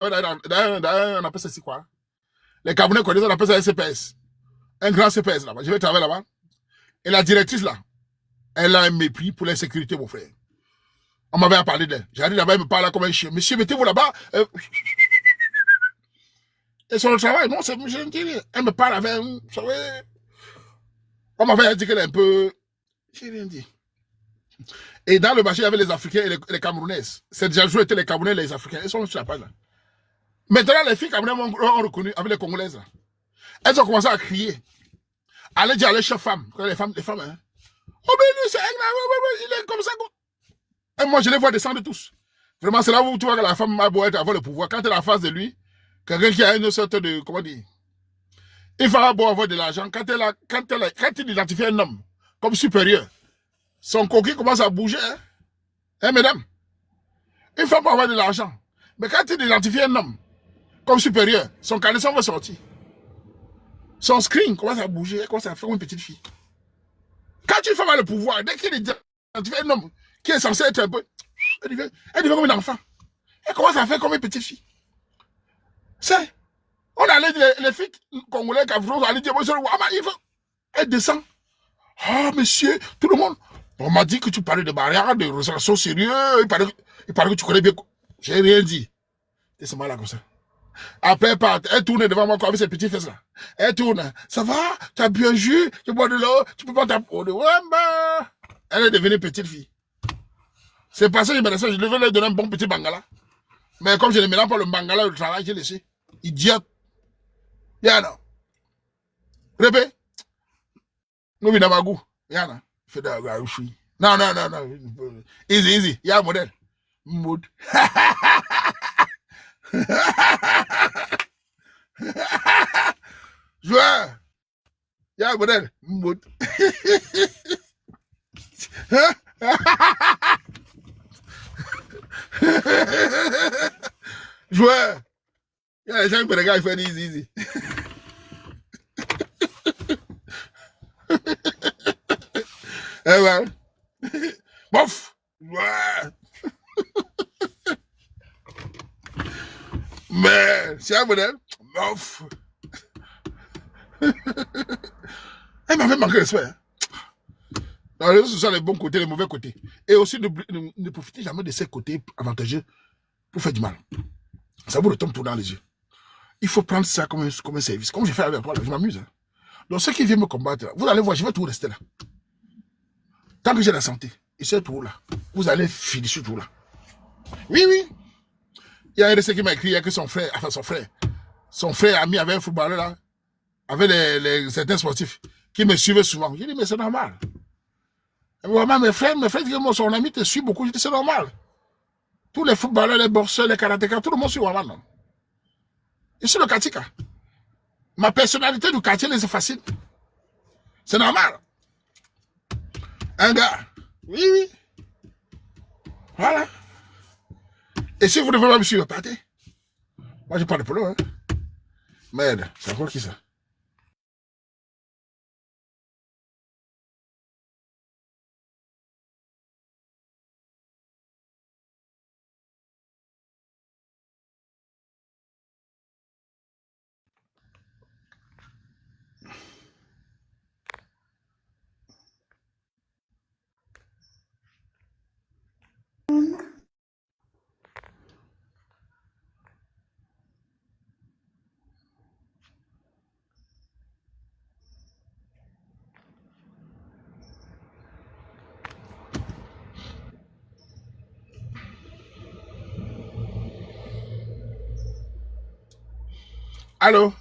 On appelle ça c'est quoi? Les Camerounais connaissent, on appelle ça un CPS. Un grand CPS là-bas. Je vais travailler là-bas. Et la directrice là, elle a un mépris pour l'insécurité, mon frère. On m'avait parlé d'elle. J'arrive là-bas, elle me parle comme un chien. Monsieur, mettez-vous là-bas. Et sur le travail, non, c'est monsieur. Elle me parle avec, vous savez, on m'avait dit qu'elle est un peu. J'ai rien dit. Et dans le marché, il y avait les Africains et les Camerounaises. C'est déjà joué, les Camerounais et les Africains. Ils sont sur la page là. Maintenant, les filles camerounaises ont reconnu avec les Congolaises là. Elles ont commencé à crier. Allez dire à les chefs femmes, les femmes, hein. Oh, mais lui, c'est il est comme ça. Et moi, je les vois descendre tous. Vraiment, c'est là où tu vois que la femme a beau être avoir le pouvoir. Quand elle est en face de lui, quelqu'un qui a une sorte de, comment dire, il va beau avoir de l'argent. Quand il identifie un homme comme supérieur, son coquille commence à bouger. Hein, mesdames? Il faut pas avoir de l'argent. Mais quand il identifie un homme comme supérieur, son caleçon va sortir. Son screen commence à bouger, elle commence à faire une petite fille. Quand tu fais avoir le pouvoir, dès qu'il identifie un homme qui est censé être un peu, elle devient comme un enfant. Elle commence à faire comme une petite fille. C'est. On allait dire, les filles congolaises, on allait dire, elle descend. Ah, monsieur, tout le monde. On m'a dit que tu parlais de barrière, de relations sérieuses. Il paraît que tu connais bien. J'ai rien dit. Et c'est mal là comme ça. Après, elle tourne devant moi avec ses petits fesses là. Elle tourne. Ça va? Tu as bien joué? Tu bois de l'eau? Tu peux pas t'apprendre. Ouais, bah. Elle est devenue petite fille. C'est passé, je devais lui donner un bon petit bangala. Mais comme je ne mélange pas le bangala le travail, j'ai laissé. Idiote. Yana. Répé. Nous, il a ma goût. Yana. Fais de la chouille. Non. Easy. Y'a un modèle. Mood. Joueur. Y'a un modèle. Mood. Joueur. Il y a les gens qui me regardent, ils font easy. Eh ben. Bof. Ouais. Mais, c'est un modèle. Bof. Elle m'avait manqué de respect. Dans les réseaux sociaux, les bons côtés, les mauvais côtés. Et aussi, ne profitez jamais de ces côtés avantageux pour faire du mal. Ça vous retombe tout dans les yeux. Il faut prendre ça comme un service. Comme j'ai fait avec toi, je m'amuse. Hein. Donc, ceux qui viennent me combattre, vous allez voir, je vais tout rester là. Tant que j'ai la santé, et c'est tout là. Vous allez finir sur tout là. Oui. Il y a un de ceux qui m'a écrit, il y a que son frère ami avait un footballeur là, avec certains sportifs qui me suivaient souvent. J'ai dit, mais c'est normal. Vraiment, mes frères, son ami te suit beaucoup. J'ai dit, c'est normal. Tous les footballeurs, les boxeurs, les karatékas, tout le monde suit Waman. Non? Je suis le Katika. Ma personnalité du quartier, c'est facile. C'est normal. Un gars. Oui. Voilà. Et si vous ne voulez pas me suivre, partez. Moi, je parle de polo. Hein. Merde, c'est encore qui ça? Allô?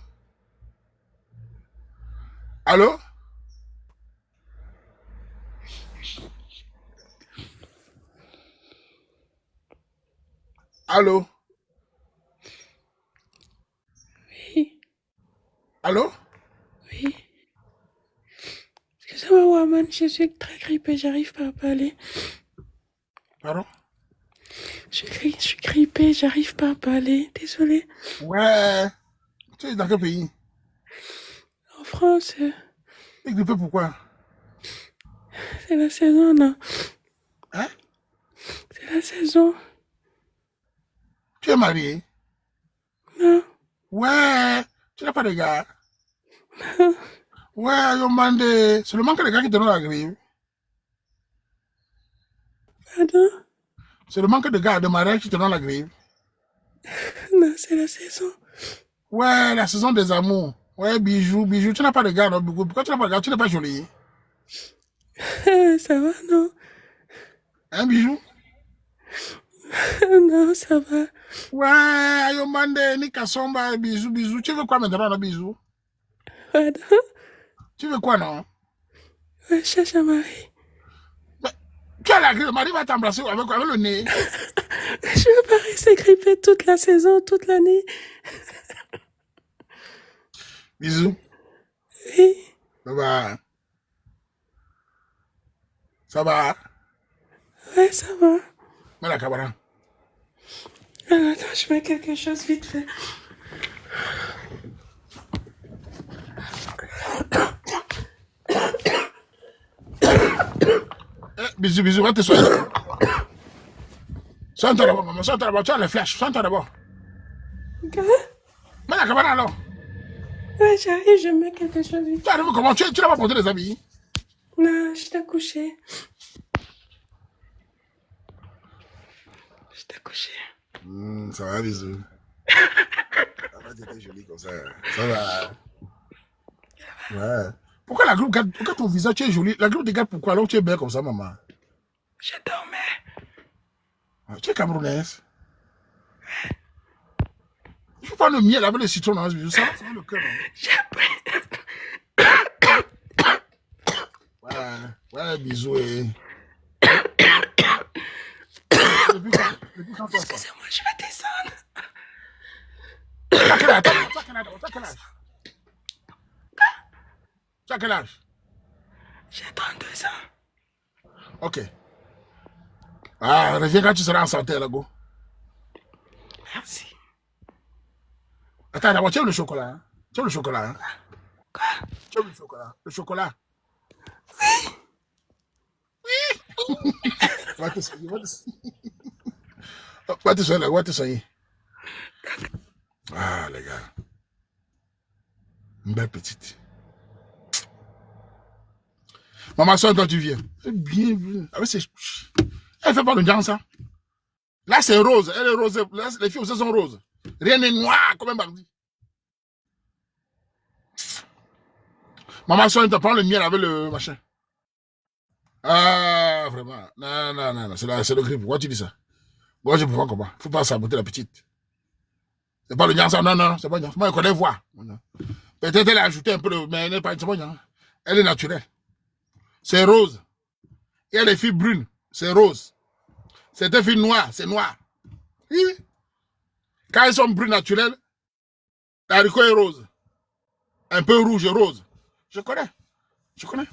Allô? Allô? Oui. Allô? Oui. Excusez-moi, Waman, je suis très grippée, j'arrive pas à parler. Pardon? Je suis grippée, j'arrive pas à parler. Désolée. Ouais. Tu es dans quel pays? En France, Tu es grippé pourquoi? c'est la saison, non? Hein? C'est la saison. Tu es marié? Non. Ouais, tu n'as pas de gars. Non. Ouais, yo mandé. C'est le manque de gars qui te donne la grève. Pardon? C'est le manque de gars de mariage qui te donne la grève. Non, c'est la saison. Ouais, la saison des amours. Ouais, bijou, bijou. Tu n'as pas de gars, non? Pourquoi tu n'as pas de gars? Tu n'es pas jolie. Ça va, non? Hein, bijou? Non, ça va. Ouais, yo mandé, ni kasomba, bijou, bijou. Tu veux quoi maintenant, non, bijou? Pardon? Tu veux quoi, non? Ouais, cherche un mari. Mais, tu as la grève, Marie va t'embrasser avec le nez. Je veux pas rester grippée toute la saison, toute l'année. Bisous. Oui. Ça va. Ça va. Ouais, ça va. Mais la cabane. Alors, attends, je mets quelque chose vite fait. Bisous, bisous, va te soigner. Soigne-toi d'abord, maman. Soigne-toi d'abord. Tu as les flashs. Soigne-toi d'abord. Quoi? Mais la cabane alors. Ouais, j'arrive, je mets quelque chose vite. Tu arrives comment? Tu n'as pas porté les habits? Non, je t'ai couché. Je t'ai couché. Ça va, bisous. Ça va, t'étais jolie comme ça. Ça va. Ouais. Pourquoi la groupe garde, pourquoi ton visage, tu es joli? La groupe te garde pourquoi? Alors tu es belle comme ça, maman. Je dormais. Tu es camerounaise. Il faut pas le miel avec le citron dans ce bisou. Ça va le cœur. J'ai pris. Ouais, ouais, bisous. Depuis quand toi ça? Excusez-moi, je vais descendre. Tu as quel âge? Tu as quel âge? Tu as quel âge? Tu as quel âge? J'ai 32 ans. Ok. Ah, reviens quand tu seras en santé, là, go. Merci. Attends, d'abord, tu aimes le chocolat, hein? Tu aimes le chocolat, hein? Quoi? Tu aimes le chocolat? Le chocolat? Va te soigner, va te soigner. Va te soigner, là, va te soigner. Ah, les gars. Une belle petite. Maman, sois toi, tu viens. C'est bien, bien. Ah, elle fait pas de gens, ça. Là, c'est rose. Elle est rose. Là, les filles aussi sont roses. Rien n'est noir comme un bandit. Maman, sois te prend le miel avec le machin. Ah, vraiment. Non, non, non, non. C'est le grippe. Pourquoi tu dis ça? Moi, je ne peux pas comment. Faut pas saboter la petite. C'est pas le gnan, ça. Non, non, c'est pas le gnan. Moi, je connais voir. Peut-être elle a ajouté un peu de. Mais elle n'est pas. C'est pas le gnan. Elle est naturelle. C'est rose. Il y a les filles brunes. C'est rose. C'est des filles noires. C'est noir. Oui, oui. Quand elles sont brunes naturelles, l'haricot est rose. Un peu rouge et rose. Je connais. Je connais.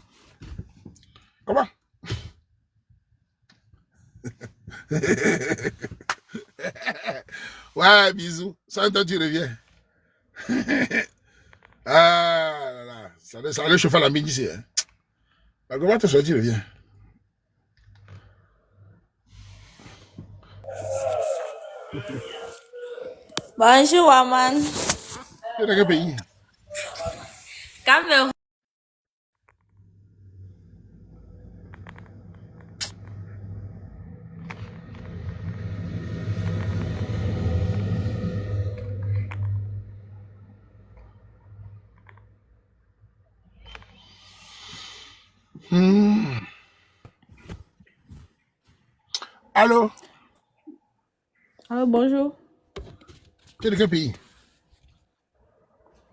Comment? Ouais, bisous. Sans toi, tu reviens. Ah là là. Ça allait chauffer la mine ici. Hein. Comment te tu reviens? Bonjour, Waman. Tu es dans quel pays? Cameroun. Allô? Allô, bonjour. Tu es de quel pays?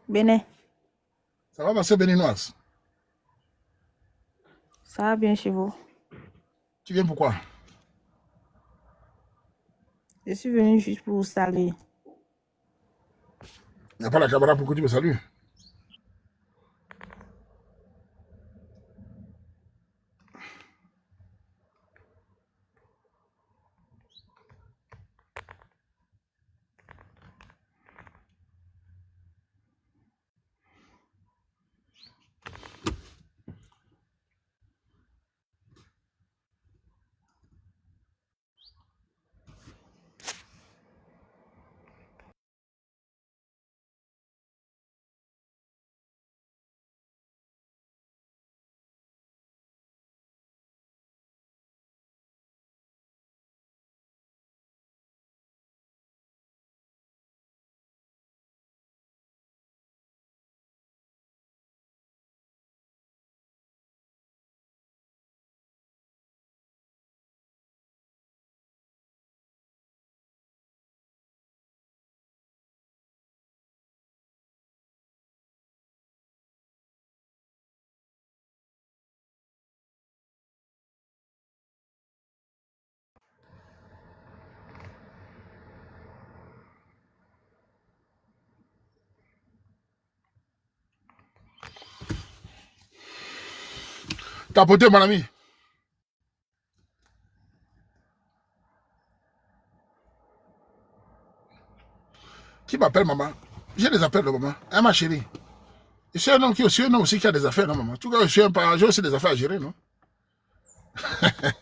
Bénin. Ça va passer béninoise? Ça va bien chez vous? Tu viens pourquoi? Je suis venu juste pour vous saluer. Il n'y a pas la caméra pour que tu me salues. Tapoter, mon ami. Qui m'appelle maman? J'ai des appels de maman. Hein, ma chérie? Je suis un homme qui aussi, qui a des affaires, non, maman? En tout cas, j'ai aussi des affaires à gérer, non?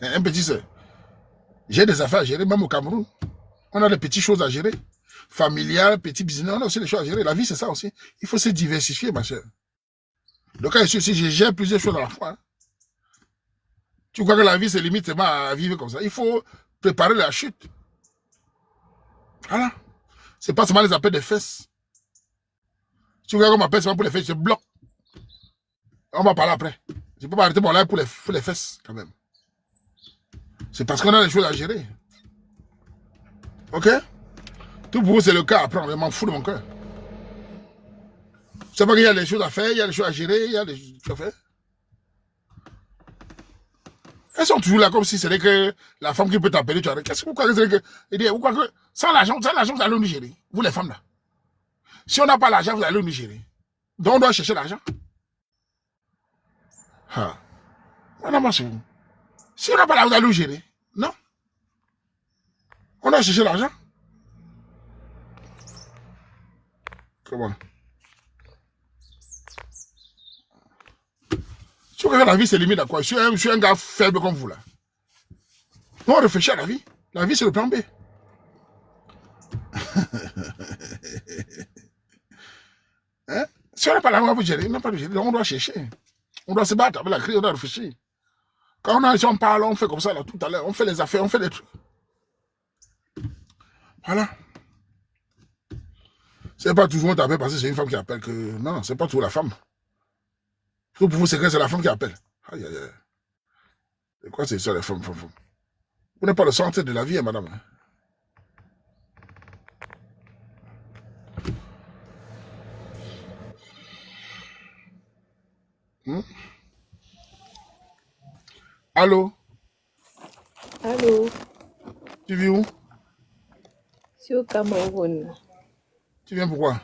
Un petit soeur. J'ai des affaires à gérer, même au Cameroun. On a des petites choses à gérer. Familial, petit business, on a aussi des choses à gérer. La vie, c'est ça aussi. Il faut se diversifier, ma chère. Donc, quand je suis ici, je gère plusieurs choses à la fois. Hein. Tu crois que la vie, c'est limite seulement à vivre comme ça. Il faut préparer la chute. Voilà. C'est pas seulement les appels des fesses. Tu vois qu'on m'appelle seulement pour les fesses, je bloque. On va parler après. Je ne peux pas arrêter mon live pour les fesses, quand même. C'est parce qu'on a des choses à gérer. Ok? Tout pour vous, c'est le cas à prendre. Je m'en fous de mon cœur. C'est pas qu'il y a des choses à faire, il y a des choses à gérer, il y a des choses à faire. Elles sont toujours là comme si c'était que la femme qui peut t'appeler, tu arrêtes. Qu'est-ce que vous croyez que vous croyez que sans l'argent, vous allez au Nigeria. Vous les femmes là. Si on n'a pas l'argent, vous allez au Nigeria. Donc on doit chercher l'argent. Ah. Si on n'a pas l'argent, vous allez au Nigeria. Non. On doit chercher l'argent. Comment? Tu vois que la vie c'est limite à quoi? Je suis un gars faible comme vous là. On réfléchit à la vie. La vie c'est le plan B. Hein? Si on n'a pas l'argent, on va gérer. On n'a pas de gérer. Donc on doit chercher. On doit se battre avec la crise, on doit réfléchir. Quand on parle, on fait comme ça là tout à l'heure. On fait les affaires, on fait des trucs. Voilà. C'est pas toujours on t'appelle parce que c'est une femme qui appelle que. Non, c'est pas toujours la femme. Tout pour vous, c'est que c'est la femme qui appelle. Aïe, aïe, aïe. C'est quoi c'est ça, les femmes? Vous n'êtes pas le centre de la vie, hein, madame. Allô? Allô, Tu vis où? je suis au Cameroun. Tu viens pourquoi?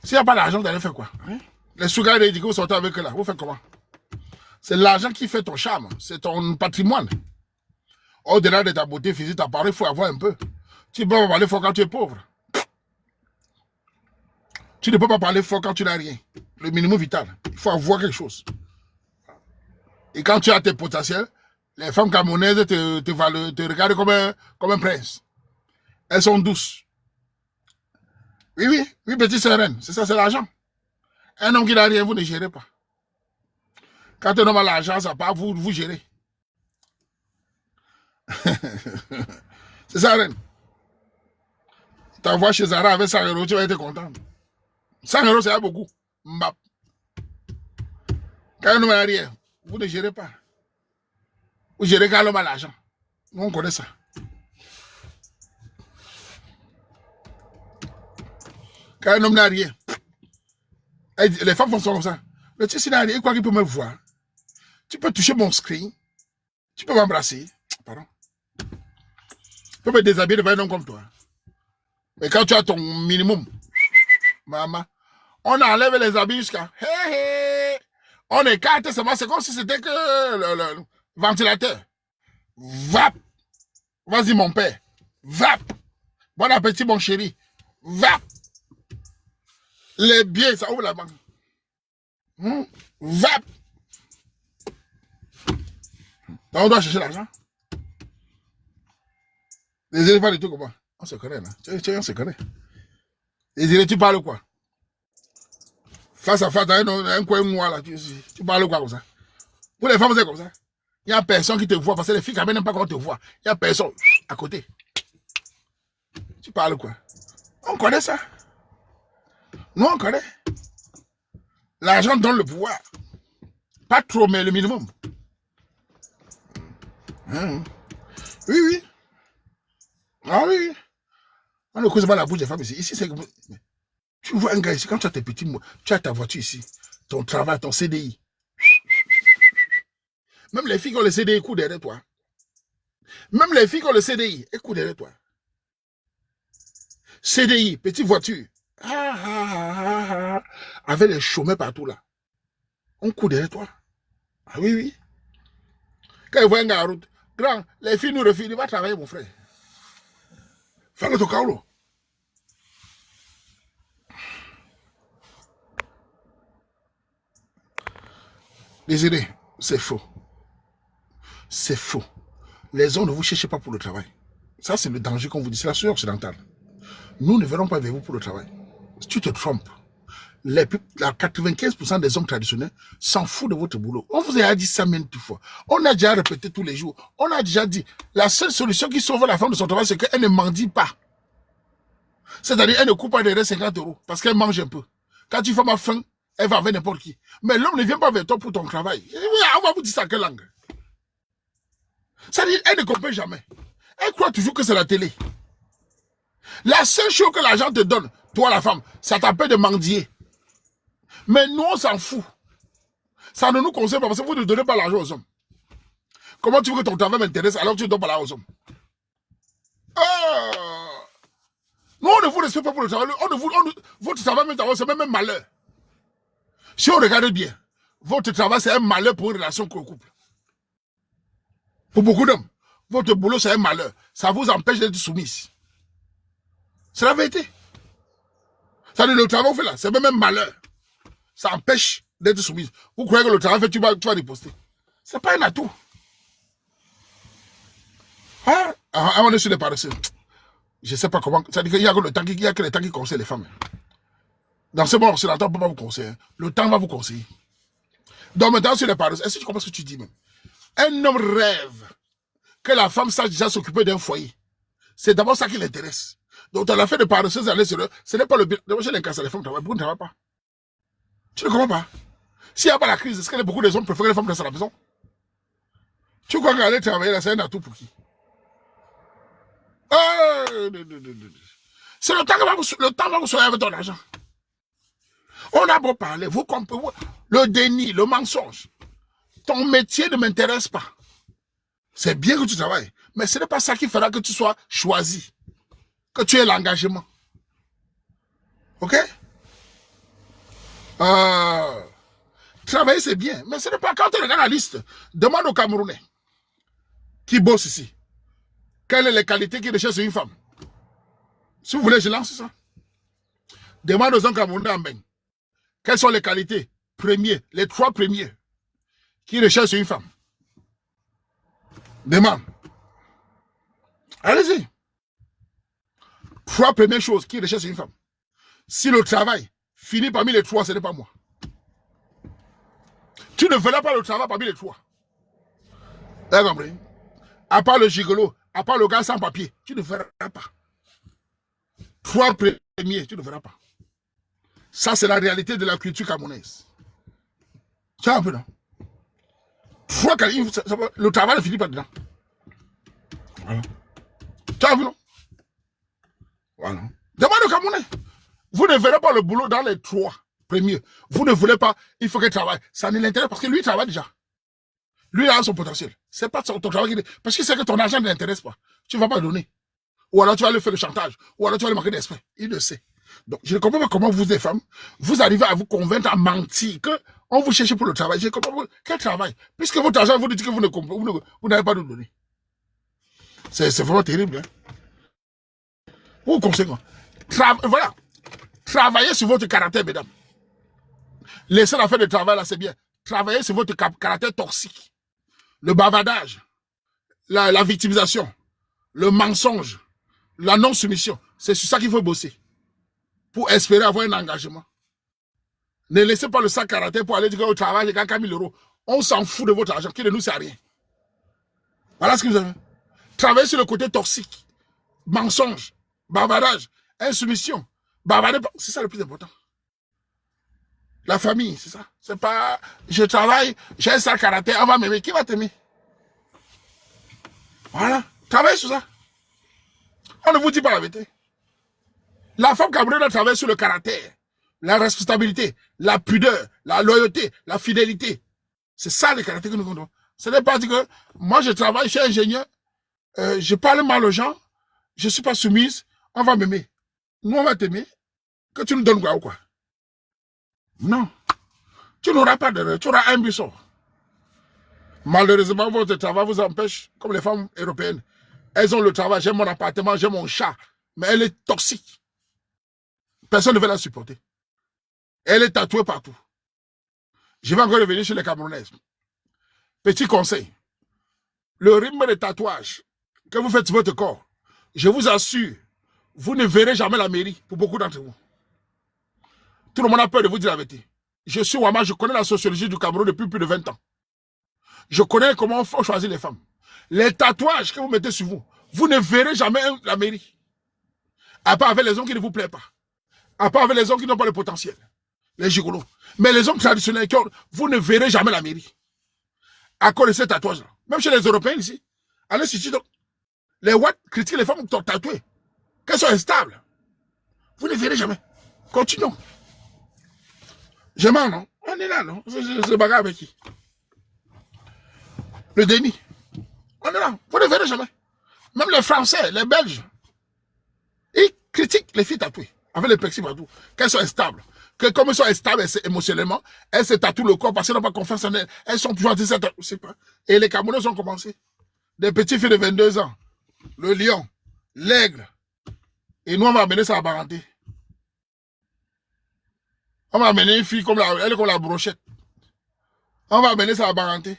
S'il n'y a pas d'argent, vous allez faire quoi? Hein? Les sugar daddy que vous sortez avec eux là, vous faites comment? C'est l'argent qui fait ton charme, c'est ton patrimoine. Au-delà de ta beauté physique, ta parole, il faut avoir un peu. Tu ne peux pas parler fort quand tu es pauvre. Tu ne peux pas parler fort quand tu n'as rien. Le minimum vital. Il faut avoir quelque chose. Et quand tu as tes potentiels, les femmes camerounaises te regardent comme un prince. Elles sont douces. Oui, petite sœur reine. C'est ça, c'est l'argent. Un homme qui n'a rien, vous ne gérez pas. Quand un homme a l'argent, ça part, vous gérez. C'est ça, reine. T'envoies chez Zara avec 100 €, tu vas être content. 100 €, c'est beaucoup. Mbap. Quand un homme n'a rien, vous ne gérez pas. Vous gérez quand l'homme a l'argent. Nous, on connaît ça. Quand un homme n'a rien, les femmes font ça comme ça. Le tien, s'il n'a rien, quoi qu'il peut me voir. Tu peux toucher mon screen. Tu peux m'embrasser. Pardon. Tu peux me déshabiller devant un homme comme toi. Mais quand tu as ton minimum, maman, on enlève les habits jusqu'à... Hey, hey. On écarte seulement. C'est comme si c'était que le ventilateur. Vap. Vas-y, mon père. Vap. Bon appétit, mon chéri. Vap. Les biens, ça ouvre la banque. Vap. Donc, on doit chercher l'argent. Les éléphants et tout, comment? On se connaît, là. On se connaît. Les éléphants, tu parles quoi? Face à face, un coin moi, là. Tu parles quoi comme ça? Pour les femmes, c'est comme ça. Il n'y a personne qui te voit, parce que les filles, quand même, n'aiment pas qu'on te voit. Il n'y a personne à côté. Tu parles quoi? On connaît ça. Nous, on connaît. L'argent donne le pouvoir. Pas trop, mais le minimum. Oui. Ah oui. On ne cause pas la bouche des femmes ici. Ici, c'est... Tu vois un gars ici, quand tu as tes petits mots, tu as ta voiture ici, ton travail, ton CDI. Même les filles qui ont le CDI courent derrière toi. Même les filles qui ont le CDI, écoutez toi. CDI, petite voiture. Avec les chômeurs partout là. On court derrière toi. Ah oui, oui. Quand ils voient un gars en route, grand, les filles nous refusent, il va travailler, mon frère. Fais-le ton caolo. Désolé, c'est faux. C'est faux. Les hommes ne vous cherchez pas pour le travail. Ça, c'est le danger qu'on vous dit. C'est la société occidentale. Nous ne verrons pas vers vous pour le travail. Si tu te trompes, la 95% des hommes traditionnels s'en foutent de votre boulot. On vous a dit ça maintes fois. On a déjà répété tous les jours. On a déjà dit, la seule solution qui sauve la femme de son travail, c'est qu'elle ne mendie pas. C'est-à-dire, elle ne coupe pas derrière 50 € parce qu'elle mange un peu. Quand tu fais ma faim, elle va avec n'importe qui. Mais l'homme ne vient pas vers toi pour ton travail. On va vous dire ça en quelle langue? C'est-à-dire, elle ne comprend jamais. Elle croit toujours que c'est la télé. La seule chose que l'argent te donne, toi la femme, ça t'appelle de mendier. Mais nous, on s'en fout. Ça ne nous concerne pas parce que vous ne donnez pas l'argent aux hommes. Comment tu veux que ton travail m'intéresse alors que tu ne donnes pas l'argent aux hommes? Nous, on ne vous respecte pas pour le travail. Votre travail, c'est même un malheur. Si on regarde bien, votre travail, c'est un malheur pour une relation couple. Pour beaucoup d'hommes, votre boulot, c'est un malheur. Ça vous empêche d'être soumise. C'est la vérité. Ça dit, le travail fait là, c'est même un malheur. Ça empêche d'être soumise. Vous croyez que le travail fait, tu vas riposter. C'est pas un atout. Hein? On est sur les paresseux. Je ne sais pas comment. Ça dit qu'il y a que le temps qui conseille les femmes. Dans ce moment, c'est le temps, on ne peut pas vous conseiller. Le temps va vous conseiller. Donc maintenant, sur les paresseux, est-ce que tu comprends ce que tu dis même? Un homme rêve que la femme sache déjà s'occuper d'un foyer. C'est d'abord ça qui l'intéresse. Donc, à la fin de paresseuse, ce n'est pas le but. D'abord, j'ai l'incasse, les femmes travaillent. Pourquoi ne travaillent pas? Tu ne comprends pas? S'il n'y a pas la crise, est-ce que beaucoup des hommes préfèrent que les femmes restent à la maison? Tu crois qu'aller travailler là, c'est un atout pour qui? C'est le temps va vous soigner avec ton argent. On a beau parler, vous comprenez, le déni, le mensonge. Ton métier ne m'intéresse pas. C'est bien que tu travailles, mais ce n'est pas ça qui fera que tu sois choisi, que tu aies l'engagement. Ok? Travailler, c'est bien, mais ce n'est pas quand tu regardes la liste. Demande aux Camerounais qui bossent ici. Quelles sont les qualités qu'ils recherchent sur une femme? Si vous voulez, je lance ça. Demande aux hommes camerounais en bain. Quelles sont les qualités premiers, les 3 premiers qui recherchent sur une femme? Demande. Allez-y. 3 premières choses qui recherchent sur une femme. Si le travail finit parmi les 3, ce n'est pas moi. Tu ne verras pas le travail parmi les 3. T'as compris? À part le gigolo, à part le gars sans papier, tu ne verras pas. 3 premiers, tu ne verras pas. Ça, c'est la réalité de la culture camerounaise. Tu vois un peu, non? Le travail ne finit pas dedans. Voilà. Tu as vu, non? Voilà. Demande au Camerounais. Vous ne verrez pas le boulot dans les 3 premiers. Vous ne voulez pas, il faut qu'il travaille. Ça ne l'intéresse parce que lui, il travaille déjà. Lui, il a son potentiel. C'est pas ton travail qui... Parce qu'il sait que ton argent ne l'intéresse pas. Tu ne vas pas donner. Ou alors tu vas lui faire le chantage. Ou alors tu vas lui manquer d'esprit. Il le sait. Donc, je ne comprends pas comment vous, les femmes, vous arrivez à vous convaincre, à mentir, qu'on vous cherche pour le travail. Je ne comprends pas. Quel travail? Puisque votre argent, vous dites que vous n'avez pas de donner. C'est vraiment terrible. Hein? Vous conseillez quoi? Voilà. Travaillez sur votre caractère, mesdames. Laissez la fin de travail là, c'est bien. Travaillez sur votre caractère toxique. Le bavardage, la victimisation, le mensonge, la non-soumission. C'est sur ça qu'il faut bosser. Pour espérer avoir un engagement. Ne laissez pas le sac caractère pour aller dire au travail, j'ai gagné 1000 €. On s'en fout de votre argent, qui ne nous sert à rien. Voilà ce que vous avez. Travaillez sur le côté toxique. Mensonge, bavardage, insoumission. Bavarder, c'est ça le plus important. La famille, c'est ça. C'est pas, je travaille, j'ai un sale caractère, on va m'aimer. Qui va t'aimer? Voilà. Travaillez sur ça. On ne vous dit pas la vérité. La femme camerounaise travaille sur le caractère, la responsabilité, la pudeur, la loyauté, la fidélité. C'est ça le caractère que nous avons. Ce n'est pas dire que moi je travaille, je suis ingénieur, je parle mal aux gens, je ne suis pas soumise, on va m'aimer. Nous, on va t'aimer. Que tu nous donnes quoi ou quoi? Non. Tu n'auras pas d'erreur, tu auras un buisson. Malheureusement, votre travail vous empêche, comme les femmes européennes. Elles ont le travail, j'ai mon appartement, j'ai mon chat, mais elle est toxique. Personne ne veut la supporter. Elle est tatouée partout. Je vais encore revenir sur les Camerounaises. Petit conseil. Le rythme de tatouage que vous faites sur votre corps, je vous assure, vous ne verrez jamais la mairie pour beaucoup d'entre vous. Tout le monde a peur de vous dire la vérité. Je suis Wama, je connais la sociologie du Cameroun depuis plus de 20 ans. Je connais comment on choisit les femmes. Les tatouages que vous mettez sur vous, vous ne verrez jamais la mairie. À part avec les hommes qui ne vous plaisent pas. À part avec les hommes qui n'ont pas le potentiel. Les gigolos. Mais les hommes traditionnels, vous ne verrez jamais la mairie. À cause de ces tatouages-là. Même chez les Européens ici. Allez sur TikTok. Les Whites critiquent les femmes qui sont tatouées. Qu'elles sont instables. Vous ne verrez jamais. Continuons. Je mens, non? On est là, non? Je bagarre avec qui? Le déni. On est là. Vous ne verrez jamais. Même les Français, les Belges, ils critiquent les filles tatouées. Avec les plexis partout. Qu'elles sont instables. Que comme elles sont instables émotionnellement, elles se tatouent le corps parce qu'elles n'ont pas confiance en elles. Elles sont toujours je sais pas. Et les Camerounais ont commencé. Des petites filles de 22 ans. Le lion. L'aigle. Et nous, on va amener ça à parenté. On va amener une fille comme elle est comme la brochette. On va amener ça à parenté.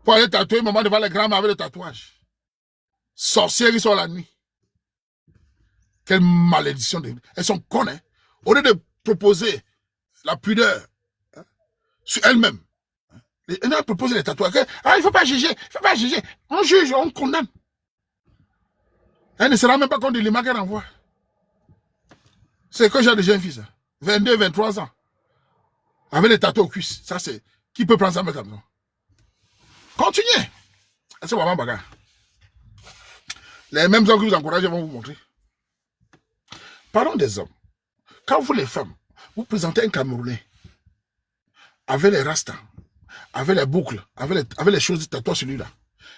Pour aller tatouer maman devant les grands-mères avec le tatouage. Sorcières qui sont la nuit. Quelle malédiction. Elles sont connes. Hein? Au lieu de proposer la pudeur sur elles-mêmes, elles ont proposé les tatouages. Ah, il ne faut pas juger. Il ne faut pas juger. On juge, on condamne. Elle ne se rend même pas compte de l'image qu'elle envoie. C'est que j'ai des jeunes filles, ça. 22, 23 ans. Avec les tatouages aux cuisses. Ça, c'est. Qui peut prendre ça maintenant? Continuez. C'est vraiment bagarre. Les mêmes hommes qui vous encouragent vont vous montrer. Parlons des hommes. Quand vous, les femmes, vous présentez un Camerounais avec les rastas, avec les boucles, avec les choses tatouées sur lui-là,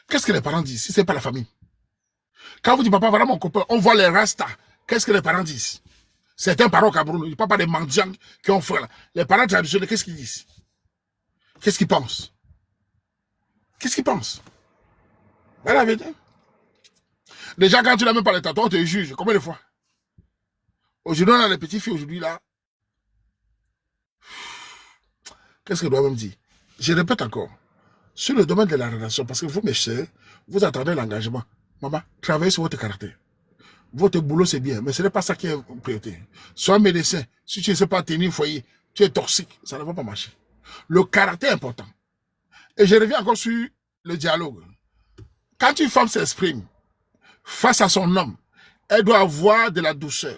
qu'est-ce que les parents disent si ce n'est pas la famille? Quand vous dites, papa, voilà mon copain, on voit les rastas, qu'est-ce que les parents disent? Certains parents au Cameroun, ils ne parlent pas des mendiants qui ont fait là. Les parents traditionnels, qu'est-ce qu'ils disent? Qu'est-ce qu'ils pensent? Qu'est-ce qu'ils pensent? Voilà la vérité. Déjà, quand tu n'as même pas les tatouages, on te juge. Combien de fois? Aujourd'hui, on a les petites filles, aujourd'hui, là. Qu'est-ce que je dois même dire? Je répète encore. Sur le domaine de la relation, parce que vous, mes chers, vous attendez l'engagement. Maman, travaillez sur votre caractère. Votre boulot, c'est bien, mais ce n'est pas ça qui est priorité. Sois médecin. Si tu ne sais pas tenir foyer, tu es toxique. Ça ne va pas marcher. Le caractère est important. Et je reviens encore sur le dialogue. Quand une femme s'exprime face à son homme, elle doit avoir de la douceur.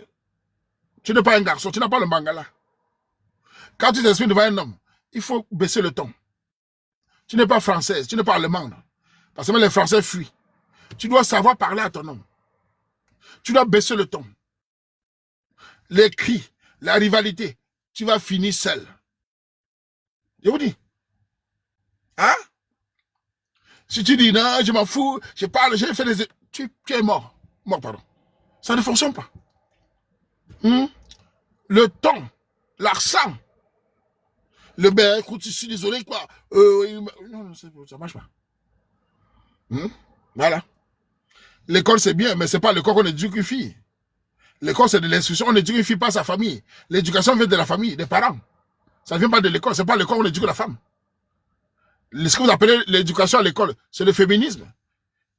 Tu n'es pas un garçon, tu n'as pas le mangala. Quand tu t'exprimes devant un homme, il faut baisser le ton. Tu n'es pas française, tu n'es pas allemande. Parce que même les Français fuient. Tu dois savoir parler à ton homme. Tu dois baisser le ton. Les cris, la rivalité, tu vas finir seul. Je vous dis. Hein? Si tu dis non, je m'en fous, je parle, j'ai fait des... Tu es mort. Mort, pardon. Ça ne fonctionne pas. Le ton, l'accent. Le ben, écoute, je suis désolé, quoi. Non, ça ne marche pas. Voilà. L'école, c'est bien, mais ce n'est pas l'école qu'on éduque une fille. L'école, c'est de l'instruction. On éduque une fille, pas sa famille. L'éducation vient de la famille, des parents. Ça ne vient pas de l'école. Ce n'est pas l'école qu'on éduque la femme. Ce que vous appelez l'éducation à l'école, c'est le féminisme.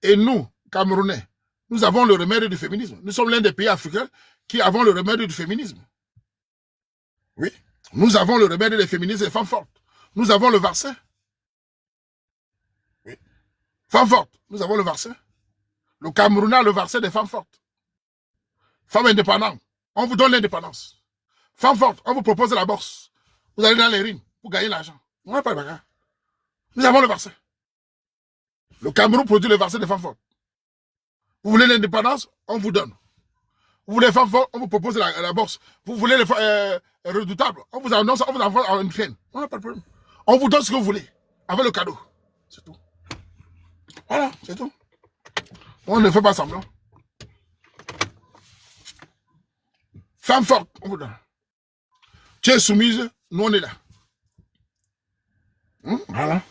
Et nous, Camerounais, nous avons le remède du féminisme. Nous sommes l'un des pays africains qui avons le remède du féminisme. Oui. Nous avons le remède des féministes et des femmes fortes. Nous avons le vaccin. Oui. Femmes fortes, nous avons le vaccin. Le Cameroun a le vaccin des femmes fortes. Femmes indépendantes, on vous donne l'indépendance. Femmes fortes, on vous propose la bourse. Vous allez dans les rings pour gagner l'argent. On n'a pas le bagarre. Nous avons le vaccin. Le Cameroun produit le vaccin des femmes fortes. Vous voulez l'indépendance, on vous donne. Vous voulez les femmes fortes, on vous propose la bourse. Vous voulez les femmes redoutables, on vous annonce, on vous envoie en Ukraine. On n'a pas de problème. On vous donne ce que vous voulez, avec le cadeau. C'est tout. Voilà, c'est tout. On ne fait pas semblant. Femme forte, on vous donne. Tu es soumise, nous on est là. Voilà.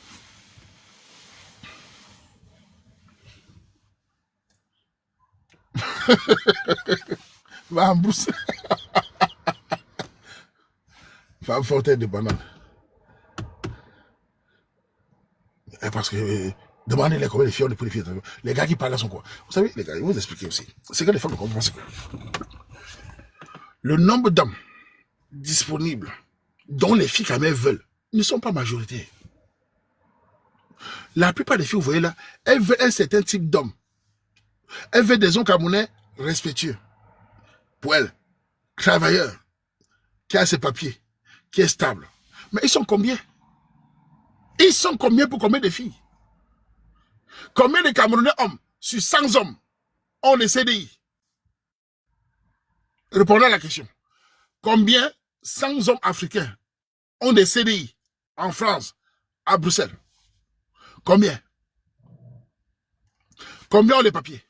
Va en brousse. Femme forte et de banane. Parce que demandez-les combien de filles on est pour les filles. Les gars qui parlent là sont quoi? Vous savez, les gars, je vais vous expliquer aussi. C'est que les femmes ne comprennent pas. Le nombre d'hommes disponibles dont les filles quand même veulent ne sont pas majoritaires. La plupart des filles, vous voyez là, elles veulent un certain type d'homme. Elles veulent des hommes camerounais respectueux. Pour elles, travailleurs, qui a ses papiers, qui est stable. Mais ils sont combien? Ils sont combien pour combien de filles? Combien de Camerounais hommes sur 100 hommes ont des CDI? Répondez à la question. Combien 100 hommes africains ont des CDI en France, à Bruxelles? Combien? Combien ont les papiers?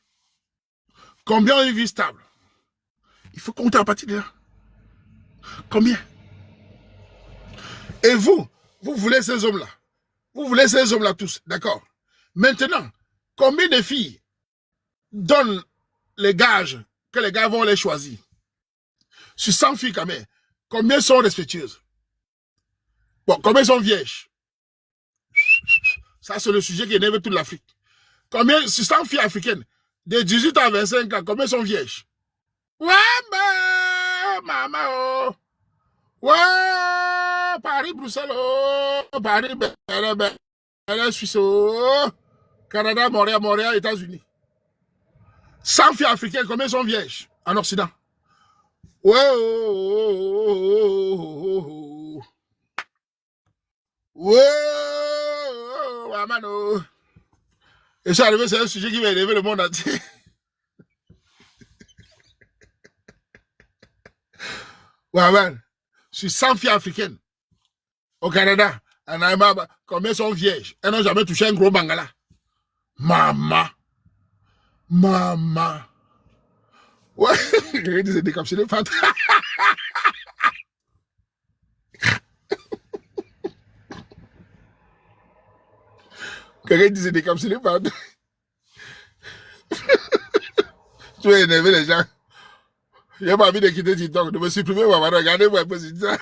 Combien ont une vie stable? Il faut compter à partir de là. Combien? Et vous voulez ces hommes-là? Vous voulez ces hommes-là tous, d'accord? Maintenant, combien de filles donnent les gages que les gars vont les choisir? Sur 100 filles quand même, combien sont respectueuses? Bon, combien sont vierges? Ça, c'est le sujet qui énerve toute l'Afrique. Combien, sur 100 filles africaines, de 18 à 25 ans, combien sont vierges? Ouais, bah, maman, oh. Ouais, Paris, Bruxelles, oh. Paris, Suisse, oh. Canada, Montréal, États-Unis. 100 filles africaines, combien sont vierges en Occident? Ouais, oh. Ouais, mano. Et ça arrivé, c'est un sujet qui va élever le monde entier. Ouais, man. Sur 100 filles africaines au Canada, en Allemagne, combien sont vierges? Elles n'ont jamais touché un gros bangala. Maman. Ouais, quelqu'un disait décapsulé, Fat. Quelqu'un disait décapsulé, Fat. Tu vas énerver les gens. Je n'ai pas envie de quitter TikTok, de me supprimer, regardez-moi un peu si ça.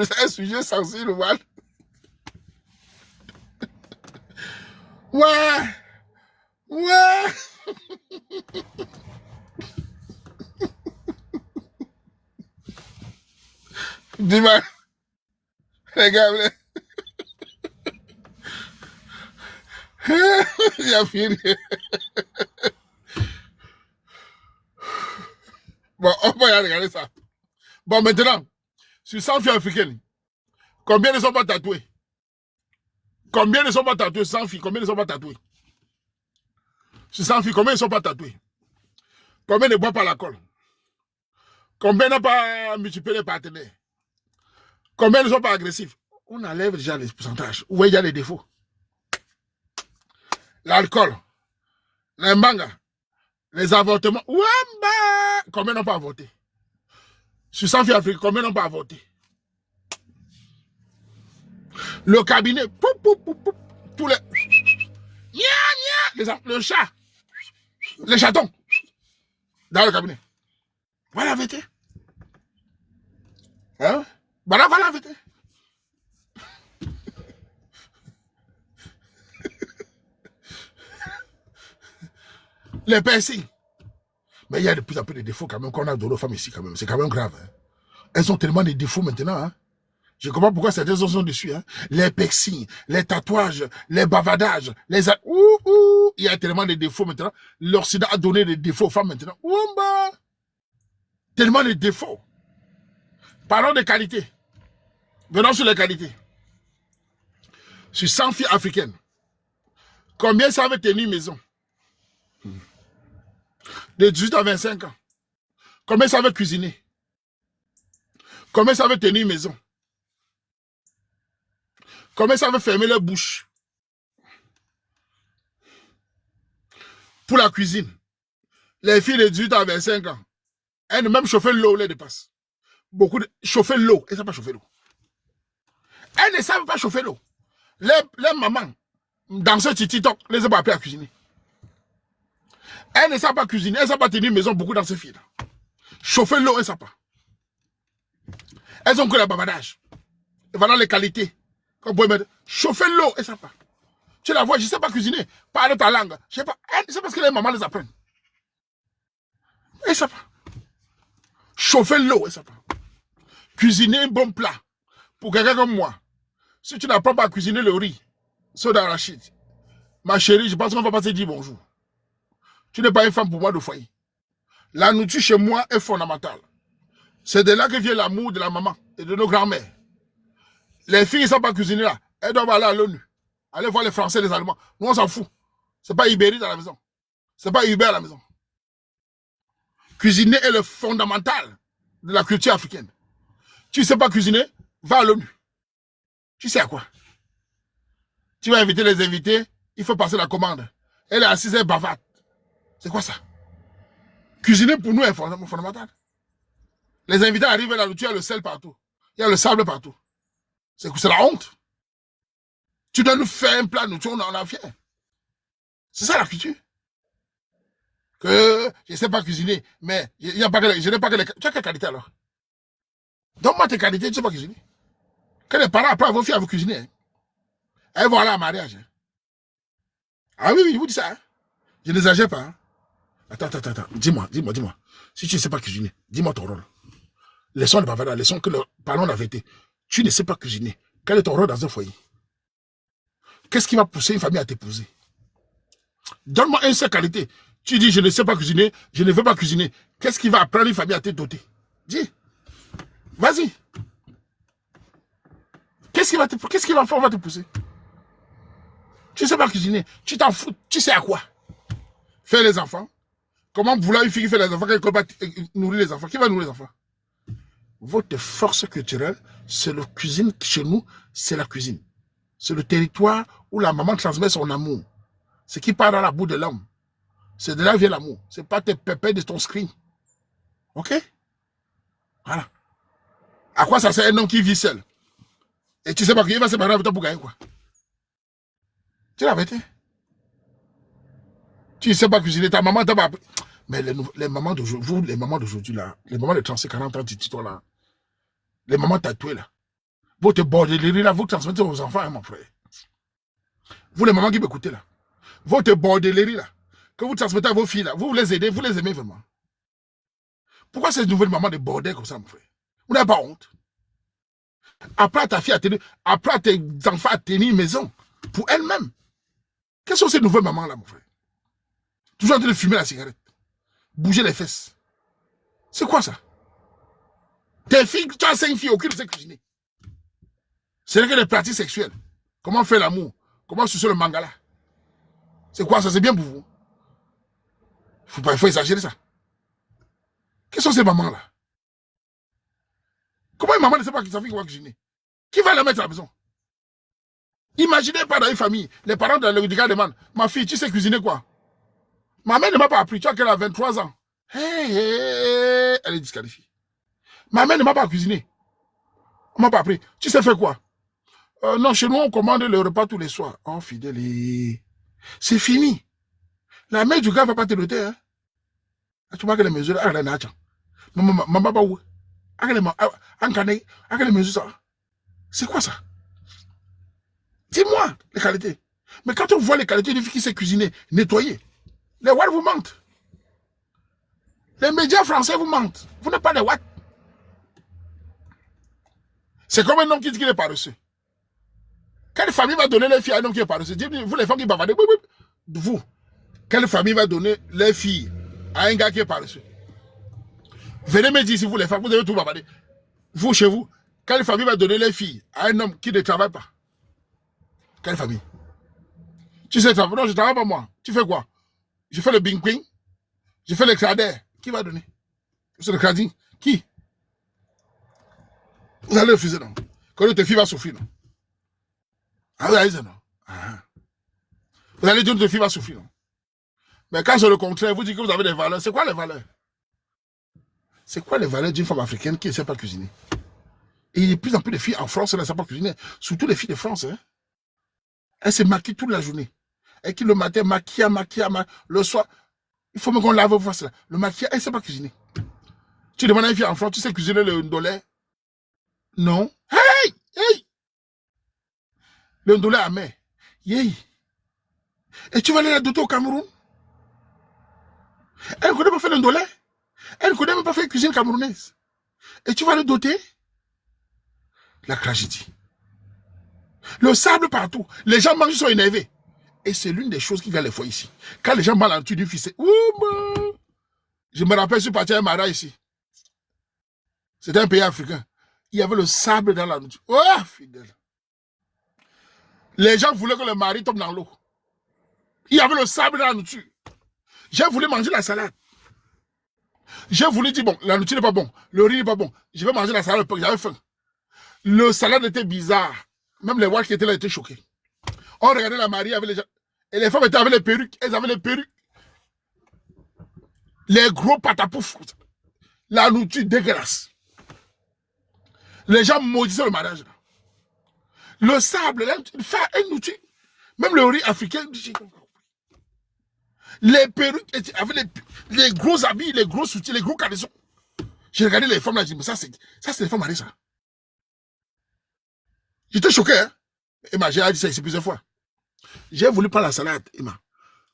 C'est un sujet sensible, man. Ouais. Dis-moi. Les gars, il a fini. Bon, on va y aller regarder ça. Bon, maintenant, sur 100 filles africaines, combien ne sont pas tatouées? Combien ne sont pas tatouées? 100 filles, combien ne sont pas tatouées? Sur 100 filles, combien ne sont pas tatouées? Combien ne boivent pas l'alcool? Combien n'ont pas multiplié les partenaires? Combien ne sont pas agressifs? On enlève déjà les pourcentages. Où il y a les défauts? L'alcool, les mangas, les avortements. Ouamba! Combien n'ont pas avorté? Sur 100 filles africaines, combien n'ont pas avorté? Le cabinet, tous les... Le chat, les chatons, dans le cabinet. Voilà la vérité. Hein? Voilà la vérité. Les piercings. Mais il y a de plus en plus de défauts quand même qu'on a dans nos femmes ici quand même. C'est quand même grave. Hein? Elles ont tellement de défauts maintenant. Hein? Je comprends pourquoi certains sont dessus. Hein? Les piercings, les tatouages, les bavadages, les... Il y a tellement de défauts maintenant. L'Occident a donné des défauts aux femmes maintenant. Oumba! Tellement de défauts. Parlons de qualité. Venons sur les qualités. Sur 100 filles africaines, combien savent tenir maison? de 18 à 25 ans. Combien savent cuisiner? Combien savent tenir une maison? Combien savent fermer leur bouche? Pour la cuisine, les filles de 18 à 25 ans, elles même chauffer l'eau, les dépassent. Beaucoup de chauffer l'eau, elles ne savent pas chauffer l'eau. Elles ne savent pas chauffer l'eau. Les mamans, dans ce TikTok, les ont pas appris à cuisiner. Elles ne savent pas cuisiner, elles ne savent pas tenir une maison, beaucoup dans ces filles. Chauffer l'eau, elles ne savent pas. Elles ont que le bavardage. Et voilà les qualités. Quand vous pouvez mettre, chauffer l'eau, elles ne savent pas. Tu la vois, je ne sais pas cuisiner. Parle ta langue. Je sais pas. C'est parce que les mamans les apprennent. Elles ne savent pas. Chauffer l'eau, elles ne savent pas. Cuisiner un bon plat. Pour quelqu'un comme moi. Si tu n'apprends pas à cuisiner le riz, c'est d'arachide. Ma chérie, je pense qu'on va pas te dire bonjour. Tu n'es pas une femme pour moi de foyer. La nourriture chez moi est fondamentale. C'est de là que vient l'amour de la maman et de nos grands-mères. Les filles ne savent pas cuisiner là. Elles doivent aller à l'ONU. Aller voir les Français et les Allemands. Nous, on s'en fout. C'est pas Ibéry dans la maison. C'est pas Uber à la maison. Cuisiner est le fondamental de la culture africaine. Tu ne sais pas cuisiner, va à l'ONU. Tu sais à quoi? Tu vas inviter les invités, il faut passer la commande. Elle est assise, elle bavarde. C'est quoi ça? Cuisiner pour nous est fondamental. Les invités arrivent là, tu as le sel partout. Il y a le sable partout. C'est la honte. Tu dois nous faire un plat, nous, on en a fier. C'est ça la culture. Que je ne sais pas cuisiner, mais je n'ai pas que les... Tu as quelle qualité alors? Donne-moi tes qualités, tu ne sais pas cuisiner. Que les parents apprennent à vos filles à vous cuisiner. Hein. Elles vont aller à mariage. Hein. Ah oui, je vous dis ça. Hein. Je n'exagère pas. Hein. Attends. Dis-moi. Si tu ne sais pas cuisiner, dis-moi ton rôle. Laissons le bavardage, parlons la vérité. Tu ne sais pas cuisiner. Quel est ton rôle dans un foyer? Qu'est-ce qui va pousser une famille à t'épouser? Donne-moi une seule qualité. Tu dis, je ne sais pas cuisiner, je ne veux pas cuisiner. Qu'est-ce qui va apprendre une famille à te doter? Dis. Vas-y. Qu'est-ce qui va te pousser? Tu ne sais pas cuisiner. Tu t'en fous. Tu sais à quoi? Faire les enfants. Comment vouloir une fille qui fait les enfants, qui ne peut pas nourrir les enfants? Qui va nourrir les enfants? Votre force culturelle, c'est la cuisine. Chez nous, c'est la cuisine. C'est le territoire où la maman transmet son amour. Ce qui part dans la boue de l'homme. C'est de là que vient l'amour. Ce n'est pas tes pépés de ton screen. Ok? Voilà. À quoi ça sert un homme qui vit seul? Et tu sais pas qu'il va se marier avec toi pour gagner quoi? Tu l'as vérité? Tu ne sais pas cuisiner, ta maman t'a pas appris. Mais les mamans d'aujourd'hui, là, les mamans de 30, 40 ans, tu là, les mamans tatouées là, vous te bordeleriez là, vous transmettez aux enfants, hein, mon frère. Vous les mamans qui m'écoutez là, vous te bordeleriez là, que vous transmettez à vos filles là, vous les aidez, vous les aimez vraiment. Pourquoi ces nouvelles mamans de bordel comme ça, mon frère? Vous n'avez pas honte? Apprends à ta fille à tenir, apprends à tes enfants à tenir une maison pour elles-mêmes. Quelles sont ces nouvelles mamans là, mon frère? Toujours en train de fumer la cigarette. Bouger les fesses. C'est quoi ça? Tes filles, tu as 5 filles, aucune ne sait cuisiner. C'est que les pratiques sexuelles. Comment faire l'amour? Comment sucer le mangala? C'est quoi ça? C'est bien pour vous? Il faut exagérer ça. Quelles sont ces mamans-là? Comment une maman ne sait pas que sa fille va cuisiner? Qui va la mettre à la maison? Imaginez pas dans une famille, les parents de le regard demandent, ma fille, tu sais cuisiner quoi? Ma mère ne m'a pas appris, tu vois qu'elle a 23 ans. Elle est disqualifiée. Ma mère ne m'a pas cuisiné. On ne m'a pas appris. Tu sais faire quoi? Non, chez nous, on commande le repas tous les soirs. Oh, fidèle. C'est fini. La mère du gars ne va pas te noter. Hein? Tu vois que les mesures, maman, pas où? Les mesures, ça. C'est quoi ça? Dis-moi les qualités. Mais quand on voit les qualités d'une fille qui sait cuisiner, nettoyer, les Watts vous mentent. Les médias français vous mentent. Vous n'êtes pas des Watts. C'est comme un homme qui dit qu'il est paresseux. Quelle famille va donner les filles à un homme qui est paresseux? Vous les femmes qui bavardez, vous, quelle famille va donner les filles à un gars qui est paresseux? Venez me dire si vous les femmes, vous devez tout bavarder. Vous, chez vous, quelle famille va donner les filles à un homme qui ne travaille pas? Quelle famille? Tu sais, non, je ne travaille pas moi. Tu fais quoi? Je fais le bing-quing. Je fais le crédit. Qui va donner? C'est le crédit. Qui? Vous allez refuser, non? Quand ta fille va souffrir, non? Ah, vous allez dire, non? Ah. Vous allez dire que ta fille va souffrir, non? Mais quand c'est le contraire, vous dites que vous avez des valeurs. C'est quoi les valeurs? C'est quoi les valeurs d'une femme africaine qui ne sait pas cuisiner? Et il y a de plus en plus de filles en France qui ne savent pas cuisiner. Surtout les filles de France. Hein? Elles se maquillent toute la journée. Et qui le matin maquillent. Le soir, il faut même qu'on lave vos faces là. Le maquillage, elle ne sait pas cuisiner. Tu demandes à une fille en France, tu sais cuisiner le ndolé? Non. Hey! Hey! Le ndolé amer. Yay! Et tu vas aller la doter au Cameroun? Elle ne connaît pas faire le ndolé. Elle ne connaît même pas faire cuisine camerounaise. Et tu vas le doter? La tragédie. Le sable partout. Les gens mangent, ils sont énervés. Et c'est l'une des choses qui vient les fois ici. Quand les gens mangent en dessus du fils, je me rappelle, je suis parti à un Mara ici. C'était un pays africain. Il y avait le sable dans la nourriture. Oh, fidèle. Les gens voulaient que le mari tombe dans l'eau. Il y avait le sable dans la nourriture. J'ai voulu manger la salade. J'ai voulu dire, bon, la nourriture n'est pas bon. Le riz n'est pas bon. Je vais manger la salade, j'avais faim. Le salade était bizarre. Même les watch qui étaient là étaient choqués. On regardait la mariée avec les gens. Et les femmes étaient avec les perruques. Elles avaient les perruques. Les gros patapouf. La nourriture dégueulasse. Les gens maudissaient le mariage. Le sable, une nourriture. Même le riz africain. Les perruques avec les gros habits, les gros soutiens, les gros caleçons. J'ai regardé les femmes là, j'ai dit, mais ça c'est les femmes mariées ça. J'étais choqué, hein. Emma, j'ai dit ça ici plusieurs fois. J'ai voulu prendre la salade, Emma.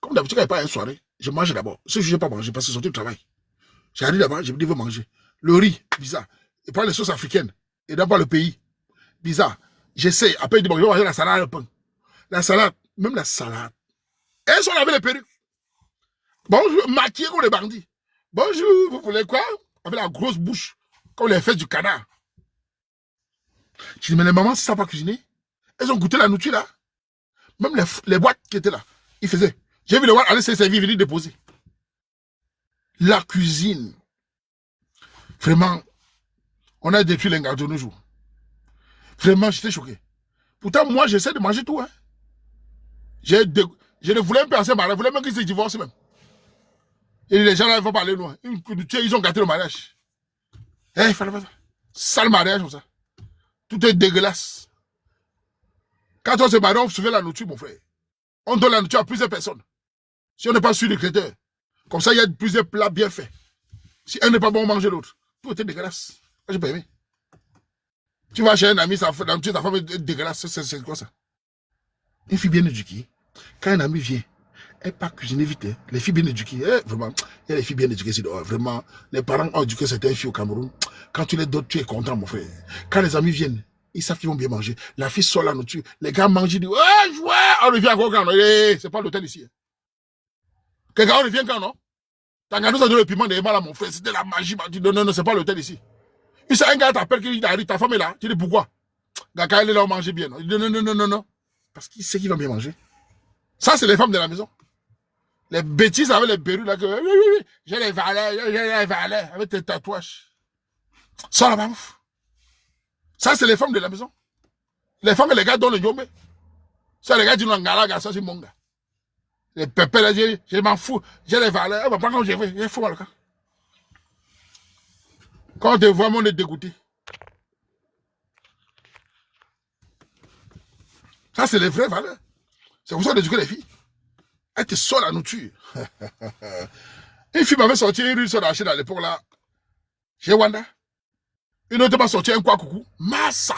Comme d'habitude, quand il n'y a pas une soirée, je mange d'abord. Si je n'ai pas mangé, parce que c'est sorti du travail. J'ai dit d'abord, je me dis, je veux manger. Le riz, bizarre. Et prendre les sauces africaines. Et d'abord le pays. Bizarre. J'essaie. Après, il dit, bon, je vais manger la salade, le pain. La salade, même la salade. Elles sont avec les perruques. Bonjour, maquillés comme les bandits. Bonjour, vous voulez quoi? Avec la grosse bouche, comme les fesses du canard. Je dis, mais les mamans, si ça n'a pas cuisiné, elles ont goûté la nourriture là. Même les boîtes qui étaient là, ils faisaient. J'ai vu les boîtes aller se servir, venir déposer. La cuisine. Vraiment, on a détruit les gardes de nos jours. Vraiment, j'étais choqué. Pourtant, moi, j'essaie de manger tout. Hein. Je ne voulais même pas passer mariage, je voulais même qu'ils se divorcent même. Et les gens là, ils vont parler loin. Ils ont gâté le mariage. Il fallait pas ça. Sale mariage comme ça. Tout est dégueulasse. Quand on se marie, on se fait la nourriture, mon frère. On donne la nourriture à plusieurs personnes. Si on n'est pas sûr du critère, comme ça, il y a plusieurs plats bien faits. Si un n'est pas bon, on mange l'autre. Tout était dégueulasse. Moi, j'ai pas aimé. Tu vas chez un ami, ta femme est dégueulasse. C'est quoi ça? Une fille bien éduquée, quand un ami vient, elle pas cuisiner vite. Hein. Les filles bien éduquées, vraiment, il y a les filles bien éduquées ici dehors. Vraiment, les parents ont éduqué certaines filles au Cameroun. Quand tu les donnes, tu es content, mon frère. Quand les amis viennent, ils savent qu'ils vont bien manger. La fille sort la nourriture. Les gars mangent, ils disent, on revient encore quand? C'est pas l'hôtel ici. Quelqu'un, on revient quand, non? T'as regardé ça dans le piment des mains là, mon frère. C'était la magie. Tu dis, non, c'est pas l'hôtel ici. Puis c'est un gars t'appelle qu'il arrive, ta femme est là. Tu dis, pourquoi? Gars, elle est là, on mange bien. Il dit, non. Parce qu'il sait qu'il va bien manger. Ça, c'est les femmes de la maison. Les bêtises avec les perruques là, que oui, j'ai les valets, avec tes tatouages. Ça là-bas, ça, c'est les femmes de la maison. Les femmes et les gars donnent le yombe. Ça, les gars disent, non, gars, ça, c'est mon gars. Les pépés là, je m'en fous. J'ai les valets, on va pas quand je vais, il faut le cas. Quand on te voit, on est dégoûté. Ça, c'est les vraies valeurs. C'est comme ça qu'on éduque les filles. Elle te sort la nourriture. Une fille m'avait sorti une rue sur la chaîne à l'époque là. Chez Wanda. Une autre m'a sorti un quoi coucou. Massa.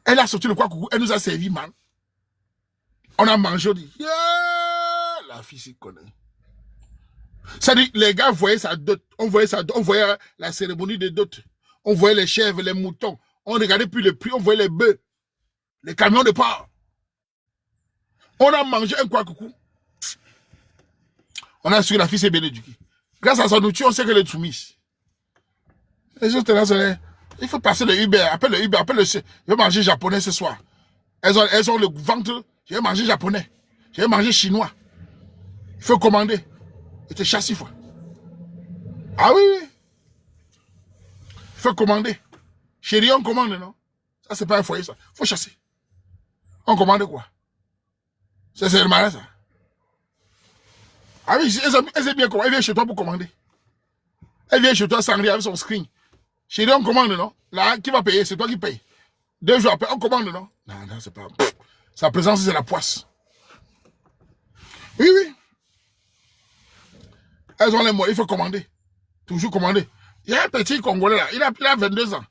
Elle a sorti le quoi coucou. Elle nous a servi, man. On a mangé, on dit, yeah! La fille s'y connaît. Ça dit, les gars voyaient sa dot. On voyait la cérémonie des dots. On voyait les chèvres, les moutons. On regardait plus les prix. On voyait les bœufs. Les camions de porc. On a mangé un quoi coucou. On a su que la fille s'est bien éduquée. Grâce à sa nourriture, on sait qu'elle est soumise. Les autres là, il faut passer le Uber. Appelle le Uber, je vais manger japonais ce soir. Elles ont le ventre. Je vais manger japonais. Je vais manger chinois. Il faut commander. Il te chasse 6 fois. Ah oui, oui. Il faut commander. Chérie, on commande, non? Ça, c'est pas un foyer, ça. Il faut chasser. On commande quoi? C'est le malin, ça. Ah oui, elle sait bien comment. Elle vient chez toi pour commander. Elle vient chez toi sangria avec son screen. Chérie, on commande, non? Là, qui va payer? C'est toi qui payes. 2 jours après, on commande, non? Non, non, c'est pas... Sa présence, c'est la poisse. Oui, oui. Elles ont les mots, il faut commander. Toujours commander. Il y a un petit Congolais là, il a 22 ans.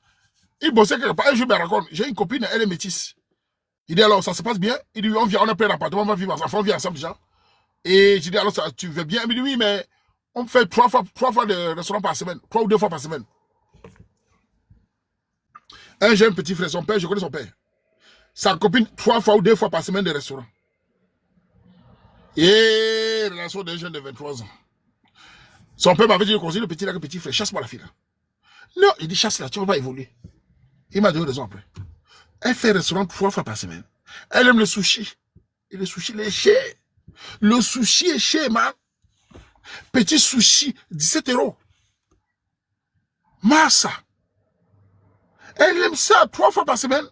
Il bossait quelque part, un jour, il me raconte, j'ai une copine, elle est métisse. Il dit alors, ça se passe bien? Il dit, on vient, on a pris un appartement, on va vivre ensemble, on vit ensemble déjà. Et je dis, alors, ça, tu veux bien? Il me dit, oui, mais on fait 3 fois de restaurant par semaine, 3 ou 2 fois par semaine. Un jeune petit frère, son père, je connais son père. Sa copine, 3 fois ou 2 fois par semaine de restaurant. Et relation d'un jeune de 23 ans. Son père m'avait dit, le petit là, le petit frère, chasse-moi la fille là. Non, il dit, chasse-la, tu ne vas pas évoluer. Il m'a donné raison après. Elle fait restaurant 3 fois par semaine. Elle aime le sushi. Et le sushi, il est cher. Le sushi est cher, man. Petit sushi, 17 €. Massa. Elle aime ça 3 fois par semaine.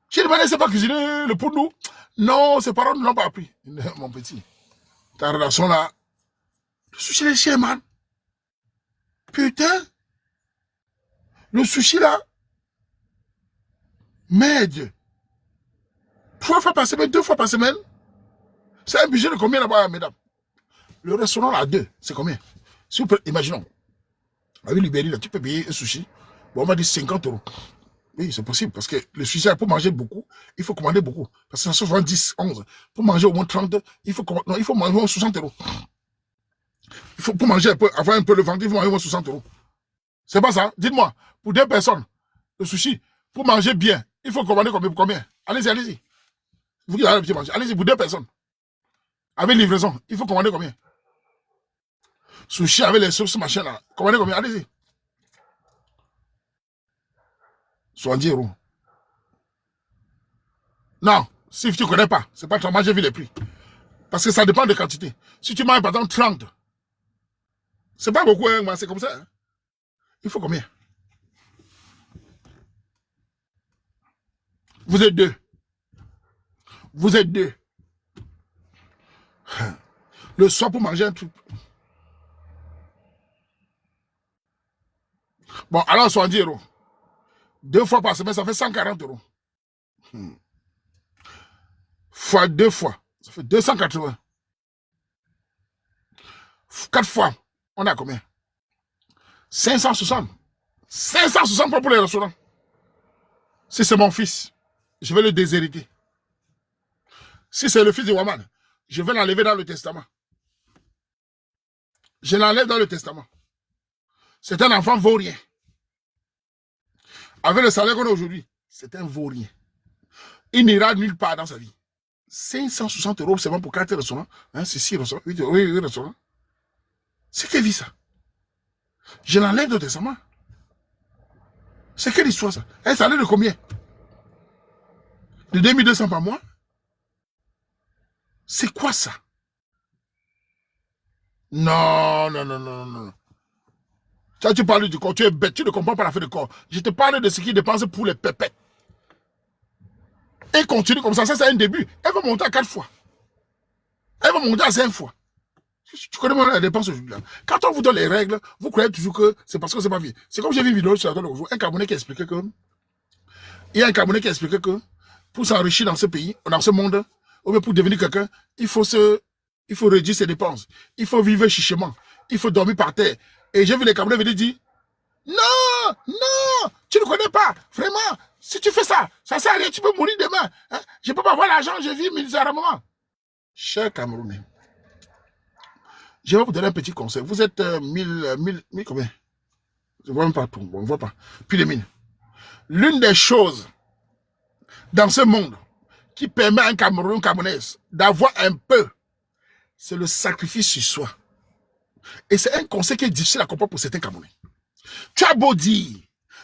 J'ai demandé, c'est pas cuisiner le pour nous. Non, ses parents ne l'ont pas appris. Mon petit, ta relation là, le sushi est cher, man. Putain. Le sushi là, merde. 3 fois par semaine, 2 fois par semaine. C'est un budget de combien là-bas, mesdames? Le restaurant là, 2, c'est combien? Si vous pouvez, imaginons. Avec Libéry, là, tu peux payer un sushi. Bon, on m'a dit 50 €. Oui, c'est possible, parce que le sushi, pour manger beaucoup, il faut commander beaucoup. Parce que ça se vend 10, 11. Pour manger au moins 30, il faut manger au moins 60 €. Il faut, pour manger un peu, avoir un peu le ventre, il faut manger au moins 60 €. C'est pas ça? Dites-moi, pour 2 personnes, le sushi, pour manger bien, il faut commander combien? Allez-y, allez-y. Vous qui allez manger, allez-y, pour 2 personnes. Avec livraison, il faut commander combien? Sushi avec les sauces, machin là. Commandez combien? Allez-y. 70 €. Non, si tu ne connais pas, c'est pas toi, moi j'ai vu les prix. Parce que ça dépend de quantité. Si tu manges par exemple 30, c'est pas beaucoup, hein, c'est comme ça. Hein. Il faut combien? Vous êtes 2. Vous êtes 2. Le soir pour manger un truc. Bon, alors 70 €. 2 fois par semaine, ça fait 140 €. Fois 2 fois, ça fait 280. 4 fois, on a combien? 560. 560 pour les restaurants. Si c'est mon fils, je vais le déshériter. Si c'est le fils de Waman, je vais l'enlever dans le testament. Je l'enlève dans le testament. C'est un enfant vaurien. Avec le salaire qu'on a aujourd'hui, c'est un vaurien. Il n'ira nulle part dans sa vie. 560 € c'est bon pour 4 restaurants. Hein, c'est 6 restaurants. 8 restaurants. C'est quelle vie ça? Je l'enlève de testament. C'est quelle histoire ça? Un salaire de combien? De 2200 par mois? C'est quoi ça? Non, non, non, non, non. Tu parles du corps, tu es bête, tu ne comprends pas la fin du corps. Je te parle de ce qui dépense pour les pépettes. Et continue comme ça c'est un début. Elle va monter à 4 fois. Elle va monter à 5 fois. Tu connais moi la dépense aujourd'hui. Quand on vous donne les règles, vous croyez toujours que c'est parce que c'est pas vie. C'est comme j'ai vu une vidéo sur un Camerounais qui expliquait que il y a un Camerounais qui expliquait que pour s'enrichir dans ce pays, dans ce monde, ou bien pour devenir quelqu'un, il faut réduire ses dépenses. Il faut vivre chichement. Il faut dormir par terre. Et j'ai vu les Camerounais venir dire non, non, tu ne connais pas. Vraiment, si tu fais ça, ça sert à rien, tu peux mourir demain. Hein? Je ne peux pas avoir l'argent, je vis misérablement. Cher Camerounais, je vais vous donner un petit conseil. Vous êtes 1000 combien? Je ne vois même pas tout. Bon, on ne voit pas. Puis les 1000. L'une des choses dans ce monde qui permet à un Camerounais, une Camerounaise d'avoir un peu, c'est le sacrifice sur soi. Et c'est un conseil qui est difficile à comprendre pour certains Camerounais. Tu as beau dire,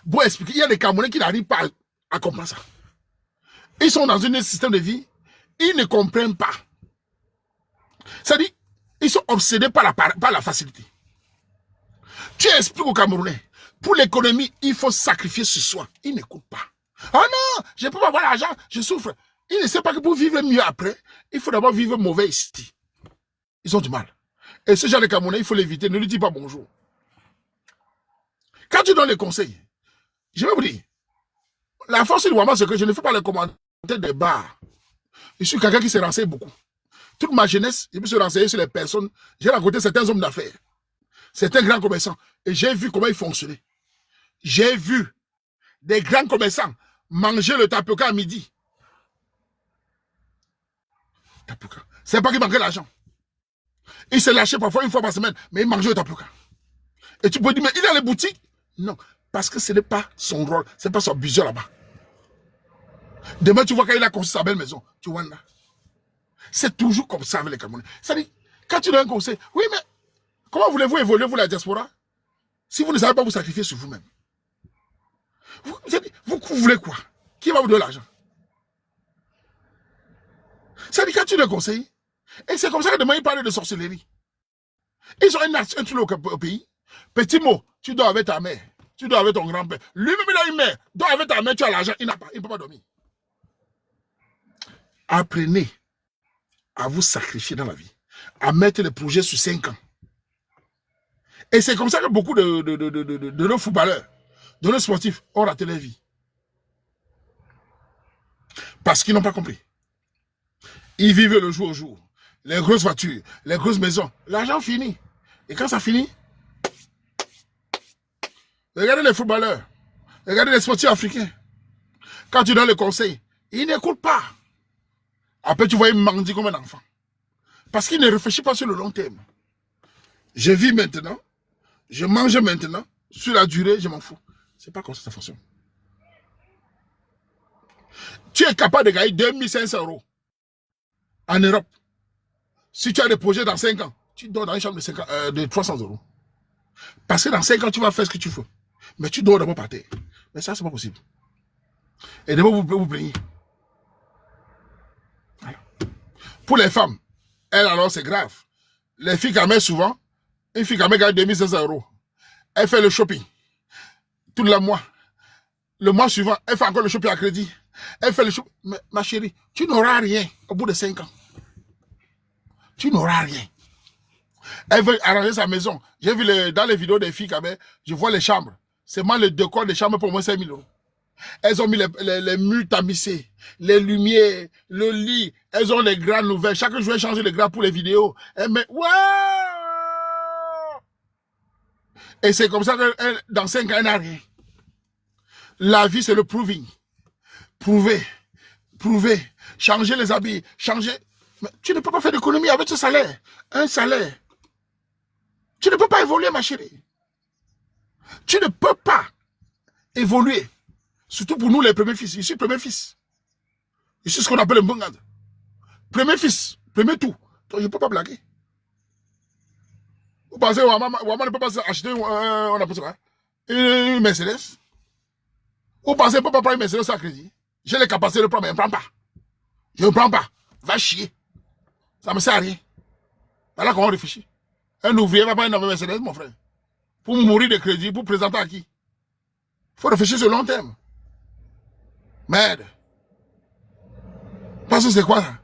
beau expliquer, il y a des Camerounais qui n'arrivent pas à comprendre ça. Ils sont dans un système de vie, ils ne comprennent pas. C'est-à-dire, Ils sont obsédés par la facilité. Tu expliques aux Camerounais, pour l'économie, il faut sacrifier ce soi. Ils n'écoutent pas. Ah non, je ne peux pas avoir l'argent, je souffre. Ils ne savent pas que pour vivre mieux après, il faut d'abord vivre mauvais ici. Ils ont du mal. Et ce genre de Camerounais, il faut l'éviter, ne lui dis pas bonjour. Quand tu donnes les conseils, je vais vous dire, la force du moment, c'est que je ne fais pas les commentaires des bars. Je suis quelqu'un qui se renseigne beaucoup. Toute ma jeunesse, je me suis renseigné sur les personnes. J'ai rencontré certains hommes d'affaires, certains grands commerçants, et j'ai vu comment ils fonctionnaient. J'ai vu des grands commerçants manger le tapioca à midi. Tapioca. C'est pas qu'ils manquaient l'argent. Ils se lâchaient parfois une fois par semaine, mais ils mangeaient le tapioca. Et tu peux dire, mais il a les boutiques? Non, parce que ce n'est pas son rôle, ce n'est pas son budget là-bas. Demain, tu vois quand il a construit sa belle maison, tu vois là. C'est toujours comme ça avec les Camerounais. C'est-à-dire, quand tu donnes un conseil, oui, mais comment voulez-vous évoluer, vous, la diaspora, si vous ne savez pas vous sacrifier sur vous-même? Vous voulez quoi? Qui va vous donner l'argent? C'est-à-dire, quand tu donnes un conseil, et c'est comme ça que demain, ils parlent de sorcellerie. Ils ont un truc au pays. Petit mot, tu dors avec ta mère, tu dors avec ton grand-père. Lui-même, il a une mère, dors avec ta mère, tu as l'argent, il n'a pas, il ne peut pas dormir. Apprenez à vous sacrifier dans la vie, à mettre les projets sur 5 ans. Et c'est comme ça que beaucoup de nos footballeurs, de nos sportifs ont raté leur vie. Parce qu'ils n'ont pas compris. Ils vivent le jour au jour. Les grosses voitures, les grosses maisons, l'argent finit. Et quand ça finit, regardez les footballeurs, regardez les sportifs africains. Quand tu donnes le conseil, ils n'écoutent pas. Après, tu vois, ils mendient comme un enfant. Parce qu'ils ne réfléchissent pas sur le long terme. Je vis maintenant, je mange maintenant, sur la durée, je m'en fous. C'est pas comme ça fonctionne. Tu es capable de gagner 2500 € en Europe. Si tu as des projets dans 5 ans, tu dors dans une chambre de 300 €. Parce que dans 5 ans, tu vas faire ce que tu veux. Mais tu dors d'abord par terre. Mais ça, c'est pas possible. Et d'abord, vous plaignez. Voilà. Pour les femmes, elles alors, c'est grave. Les filles quand même souvent, une fille quand même gagne 2500 €. Elle fait le shopping. Tout le mois. Le mois suivant, elle fait encore le shopping à crédit. Elle fait le shopping. Mais ma chérie, tu n'auras rien au bout de 5 ans. Tu n'auras rien. Elle veut arranger sa maison. J'ai vu dans les vidéos des filles quand même, je vois les chambres. C'est moi le décor des chambres pour moins 5 000 €. Elles ont mis les murs tamissés, les lumières, le lit. Elles ont les grandes nouvelles. Chaque jour, elles changent les grands pour les vidéos. Elles mettent, ouais! Et c'est comme ça que dans 5 ans, elle n'a rien. La vie, c'est le proving. Prouver. Prouver. Changer les habits. Changer. Mais tu ne peux pas faire d'économie avec ce salaire. Un salaire. Tu ne peux pas évoluer, ma chérie. Tu ne peux pas évoluer. Surtout pour nous, les premiers fils. Je suis premier fils. Je suis ce qu'on appelle un bungad. Premier fils. Premier tout. Donc, je ne peux pas blaguer. Vous pensez que Wama ne peut pas acheter on appelle ça, une Mercedes? Vous pensez que je ne peux pas prendre une Mercedes à crédit? J'ai les capacités de prendre, mais je ne prends pas. Je ne prends pas. Va chier. Ça ne me sert à rien. Voilà comment on réfléchit. Un ouvrier va prendre une Mercedes, mon frère. Pour mourir de crédit, pour présenter à qui? Il faut réfléchir sur le long terme. Merde. Parce que c'est quoi ça?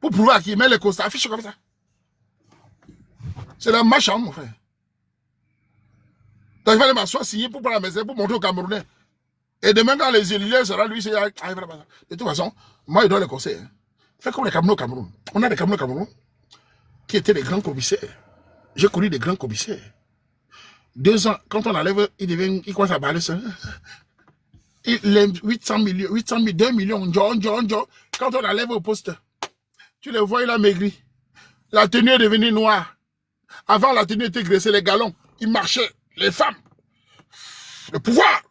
Pour prouver à qui? Mais les costards affichent comme ça. C'est la machin, mon frère. Donc il va aller m'asseoir, signer pour prendre la Mercedes, pour montrer aux Camerounais. Et demain, quand les élus seront lui, c'est de toute façon, moi, je donne les conseils. Hein. Fais comme les Camerounais au Cameroun. On a des Camerounais au Cameroun qui étaient des grands commissaires. J'ai connu des grands commissaires. 2 ans, quand on enlève, il commence à parler ça. Les 800 millions, 2 millions, quand on enlève au poste, tu les vois, il a maigri. La tenue est devenue noire. Avant, la tenue était graissée, les galons, ils marchaient, les femmes. Le pouvoir.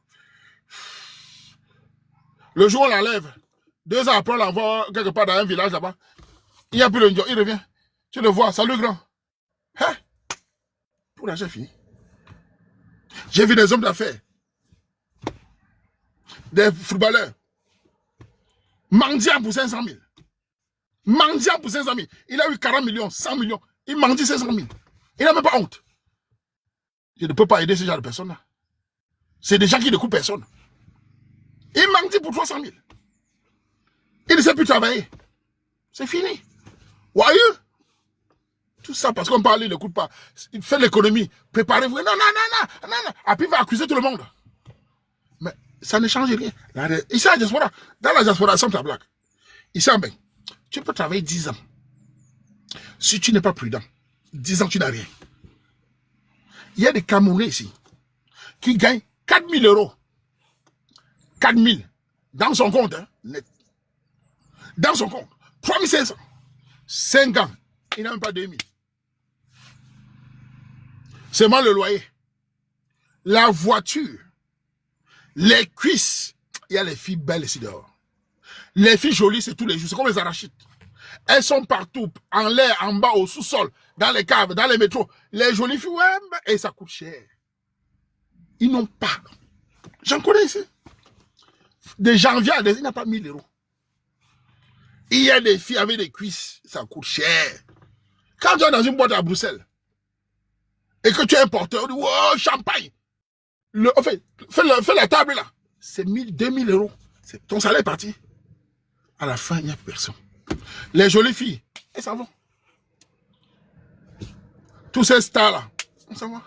Le jour où on l'enlève, 2 ans après, on l'envoie quelque part dans un village là-bas. Il n'y a plus le ndio, il revient. Tu le vois, salut grand. Hein? Pour l'argent fini. J'ai vu des hommes d'affaires, des footballeurs, mendiant pour 500 000. Mendiant pour 500 000. Il a eu 40 millions, 100 millions. Il m'a dit 500 000. Il n'a même pas honte. Je ne peux pas aider ce genre de personnes-là. C'est des gens qui ne coupent personne. Il m'a dit pour 300 000. Il ne sait plus travailler. C'est fini. Voyez? Tout ça parce qu'on parle, il n'écoute pas. Il fait l'économie. Préparez-vous. Non. Après, il va accuser tout le monde. Mais ça ne change rien. Ici, à la diaspora, dans la diaspora, sans ta blague. Ici, en Bénin, tu peux travailler 10 ans. Si tu n'es pas prudent, 10 ans, tu n'as rien. Il y a des Camerounais ici qui gagnent 4 000 euros. 4 000 dans son compte, hein, net. Dans son compte. 3 500. 5 ans. Il n'a même pas 2 000. Seulement le loyer. La voiture. Les cuisses. Il y a les filles belles ici dehors. Les filles jolies, c'est tous les jours. C'est comme les arachides. Elles sont partout. En l'air, en bas, au sous-sol, dans les caves, dans les métros. Les jolies filles, ouais, et ça coûte cher. Ils n'ont pas. J'en connais ici. De janvier à décembre, il n'a pas 1 000 euros. Il y a des filles avec des cuisses, ça coûte cher. Quand tu es dans une boîte à Bruxelles, et que tu es un porteur, on dit, wow, champagne. Fais la table là. C'est 2 000 euros. Ton salaire est parti. À la fin, il n'y a plus personne. Les jolies filles, elles s'en vont. Tous ces stars là, on s'en va.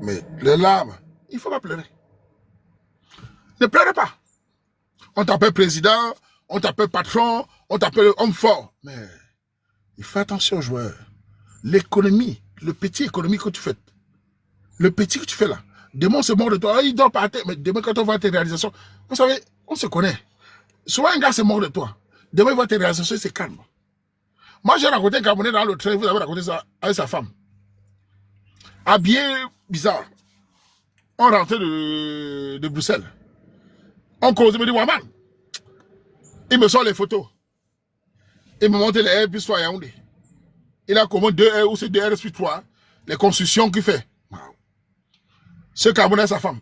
Mais les larmes, il ne faut pas pleurer. Ne pleurez pas. On t'appelle président, on t'appelle patron, on t'appelle homme fort. Mais il faut attention aux joueurs. L'économie, le petit économie que tu fais, le petit que tu fais là, demain on se mord de toi, il dort par terre, mais demain quand on voit tes réalisations, vous savez, on se connaît. Souvent un gars se mord de toi, demain il voit tes réalisations, c'est calme. Moi j'ai raconté un Camerounais dans le train, vous avez raconté ça avec sa femme. Habillé bizarre. On rentrait de Bruxelles. On cause, il me dit, Waman. Il me sort les photos. Il me montre les R plus 3 Yaoundé. Il a commandé 2 R ou c'est 2 R plus 3. Les constructions qu'il fait. Wow. Ce Camerounais, sa femme.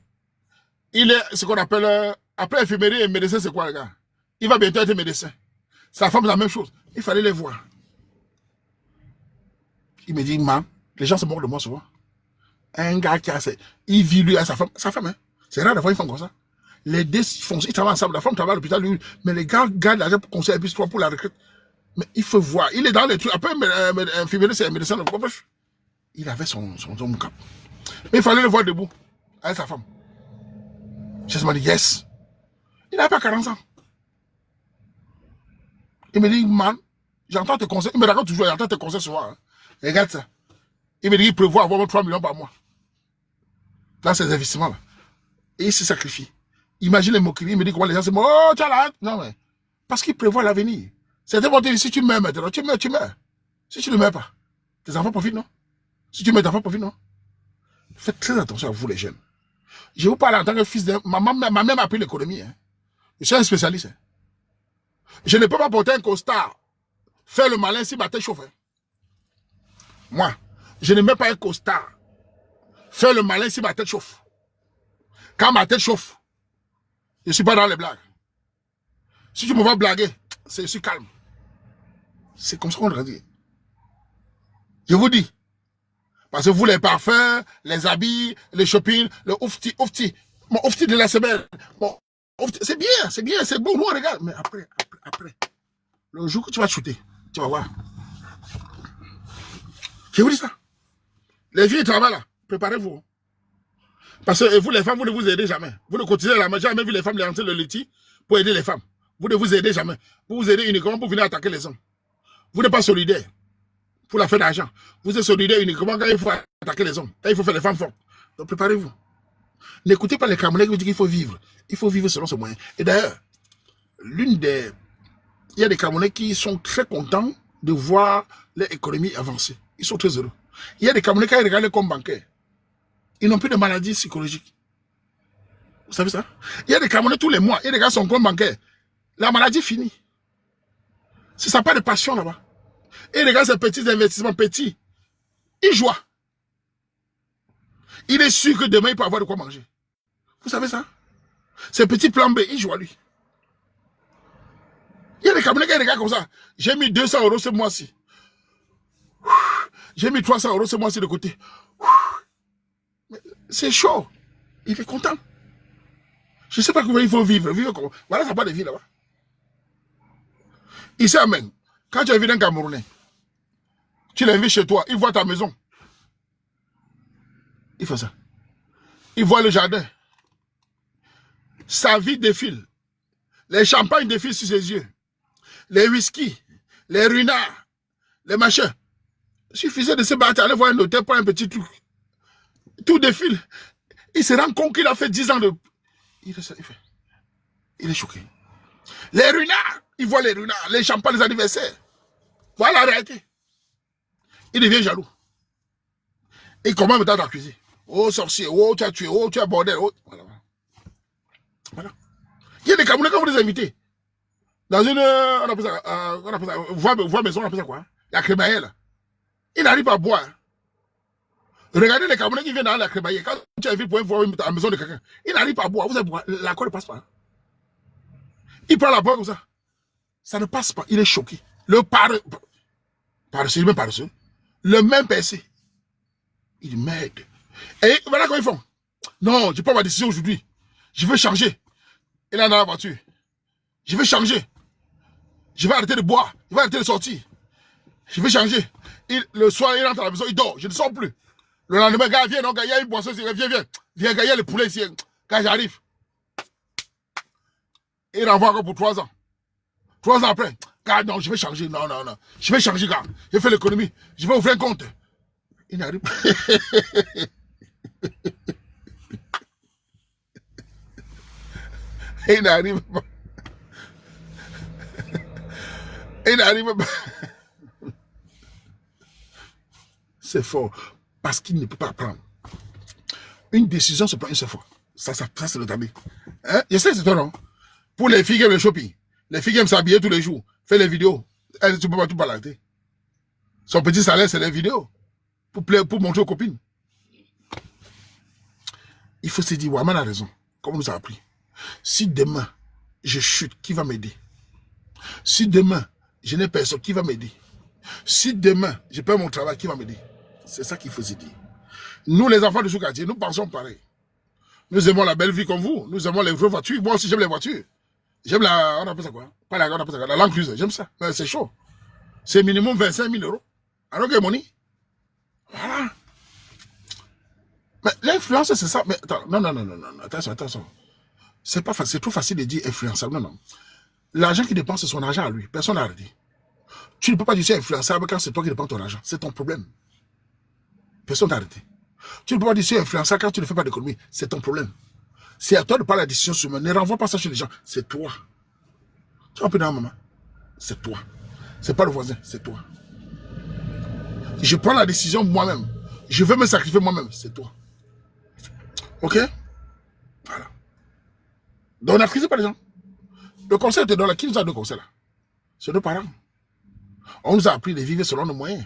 Il est ce qu'on appelle, après infirmerie et médecin, c'est quoi le gars? Il va bientôt être médecin. Sa femme, c'est la même chose. Il fallait les voir. Il me dit, man, les gens se moquent de moi souvent. Un gars qui a, il vit lui à sa femme, hein. C'est rare d'avoir une femme comme ça. Les deux font, ils travaillent ensemble. La femme travaille à l'hôpital, lui. Mais les gars gardent l'argent pour conseiller plus 3 pour la retraite. Mais il faut voir. Il est dans les trucs. Après, infirmier, c'est un médecin. Bref, il avait son cap. Mais il fallait le voir debout. Avec sa femme. Je me dis, yes. Il n'a pas 40 ans. Il me dit, man, j'entends tes conseils. Il me raconte toujours, j'entends tes conseils souvent. Hein. Regarde ça. Il me dit, il prévoit avoir 3 millions par mois. Dans ces investissements-là. Et il se sacrifie. Imagine les moqueries, il me dit comment les gens se moquent. Oh, tu as la honte. Non, mais parce qu'il prévoit l'avenir. Certains vont dire, si tu meurs maintenant, tu meurs. Si tu ne meurs pas, tes enfants profitent, non? Si tu meurs, tes enfants profitent, non? Faites très attention à vous, les jeunes. Je vous parle en tant que fils d'un... Ma mère m'a appris l'économie. Hein. Je suis un spécialiste. Hein. Je ne peux pas porter un costard, faire le malin si ma tête chauffe. Hein. Moi, je ne mets pas un costard, faire le malin si ma tête chauffe. Quand ma tête chauffe, je ne suis pas dans les blagues. Si tu me vois blaguer, je suis calme. C'est comme ça qu'on le dit. Je vous dis. Parce que vous, les parfums, les habits, les shopping, le oufti. Mon oufti de la semaine. Bon, c'est bien, c'est bon, nous on regarde. Mais après, le jour que tu vas shooter, tu vas voir. Je vous dis ça. Les filles travaillent là, préparez-vous. Parce que vous, les femmes, vous ne vous aidez jamais. Vous ne continuez à la jamais vu les femmes les rentrer le liti pour aider les femmes. Vous ne vous aidez jamais. Vous vous aidez uniquement pour venir attaquer les hommes. Vous n'êtes pas solidaire pour la fin d'argent. Vous êtes solidaire uniquement quand il faut attaquer les hommes. Quand il faut faire les femmes fortes. Donc préparez-vous. N'écoutez pas les Camerounais qui vous disent qu'il faut vivre. Il faut vivre selon ce moyen. Et d'ailleurs, il y a des Camerounais qui sont très contents de voir l'économie avancer. Ils sont très heureux. Il y a des Camerounais qui regardent les comptes bancaires. Ils n'ont plus de maladies psychologiques. Vous savez ça? Il y a des Camerounais tous les mois. Il y a des gars qui sont compte bancaire. La maladie finit. C'est ça, pas de passion là-bas. Et les gars, ces petits investissements petits, ils jouent. Il est sûr que demain, il peut avoir de quoi manger. Vous savez ça? Ces petits plans B, ils jouent à lui. Il y a des Camerounais qui ont des gars comme ça. J'ai mis 200 € ce mois-ci. J'ai mis 300 euros ce mois-ci de côté. C'est chaud. Il est content. Je ne sais pas comment il faut vivre. Vivre comment. Voilà, ça n'a pas de vie là-bas. Ici, amen. Quand tu invites un Camerounais, tu l'invites chez toi, il voit ta maison. Il fait ça. Il voit le jardin. Sa vie défile. Les champagnes défilent sur ses yeux. Les whisky, les runards, les machins. Il suffisait de se battre, aller voir un hôtel pour un petit truc. Tout défile. Il se rend compte qu'il a fait 10 ans de... Il est choqué. Les runards, il voit les runards, les champagnes, les anniversaires. Voilà la réalité. Il devient jaloux. Il commence à t'accuser. Oh sorcier, oh tu as tué, oh tu as bordel. Oh. Voilà. Voilà. Il y a des Camerounais quand vous les invitez. Dans une, on appelle ça, voie maison, on appelle ça quoi? La crémaillère là. Il n'arrive pas à boire. Regardez les Camerounais qui viennent dans la crémaillère. Quand tu invites pour voir à la maison de quelqu'un, il n'arrive pas à boire. Vous allez boire, l'accord ne passe pas. Il prend la boire comme ça. Ça ne passe pas. Il est choqué. Le paresseux, le même paresseux. Le même percé. Il dit merde. Et voilà comment ils font. Non, je prends ma décision aujourd'hui. Je veux changer. Il est dans la voiture. Je veux changer. Je vais arrêter de boire. Je vais arrêter de sortir. Je vais changer. Le soir, il rentre à la maison, il dort. Je ne sors plus. Le lendemain, gars, viens, non, gars, il y a une boisson ici. Viens, viens. Viens, gars, il y a le poulet ici. Gars, j'arrive. Il renvoie encore pour 3 ans. 3 ans après, gars, non, je vais changer. Non, non, non. Je vais changer, gars. Je fais l'économie. Je vais ouvrir un compte. Il n'arrive pas. Il n'arrive pas. Il n'arrive pas. C'est fort. Parce qu'il ne peut pas prendre. Une décision se prend une seule fois. Ça c'est le tamis. Hein? Je sais, c'est toi, non? Pour les filles qui aiment le shopping, les filles qui aiment s'habiller tous les jours, faire les vidéos. Elles, tu ne peux pas tout balancer. Son petit salaire, c'est les vidéos. Pour montrer aux copines. Il faut se dire, Waman a raison. Comme on nous a appris. Si demain, je chute, qui va m'aider? Si demain, je n'ai personne, qui va m'aider? Si demain, je perds mon travail, qui va m'aider? C'est ça qu'il faut se dire. Nous, les enfants de ce quartier, nous pensons pareil. Nous aimons la belle vie comme vous. Nous aimons les vraies voitures. Moi aussi, j'aime les voitures. J'aime la... On appelle ça quoi? Pas la... On appelle ça quoi? La Land Cruiser. J'aime ça. Mais c'est chaud. C'est minimum 25 000 euros. Alors que money. Voilà. Mais l'influence, c'est ça. Mais attends, non. Attention. C'est pas facile. C'est trop facile de dire influençable. Non. L'argent qu'il dépense, c'est son argent à lui. Personne n'a arrêté. Tu ne peux pas dire c'est influençable quand c'est toi qui dépenses ton argent. C'est ton problème. Personne t'a arrêté. Tu ne peux pas dire c'est influençable quand tu ne fais pas d'économie. C'est ton problème. C'est à toi de prendre la décision sur moi. Ne renvoie pas ça chez les gens. C'est toi. Tu vois un peu dans maman. C'est toi. C'est pas le voisin. C'est toi. Je prends la décision moi-même. Je veux me sacrifier moi-même. C'est toi. Ok? Voilà. Donc, on n'a crisé pas les gens. Le conseil te donne là. Qui nous a donné le conseil là? C'est nos parents. On nous a appris de vivre selon nos moyens.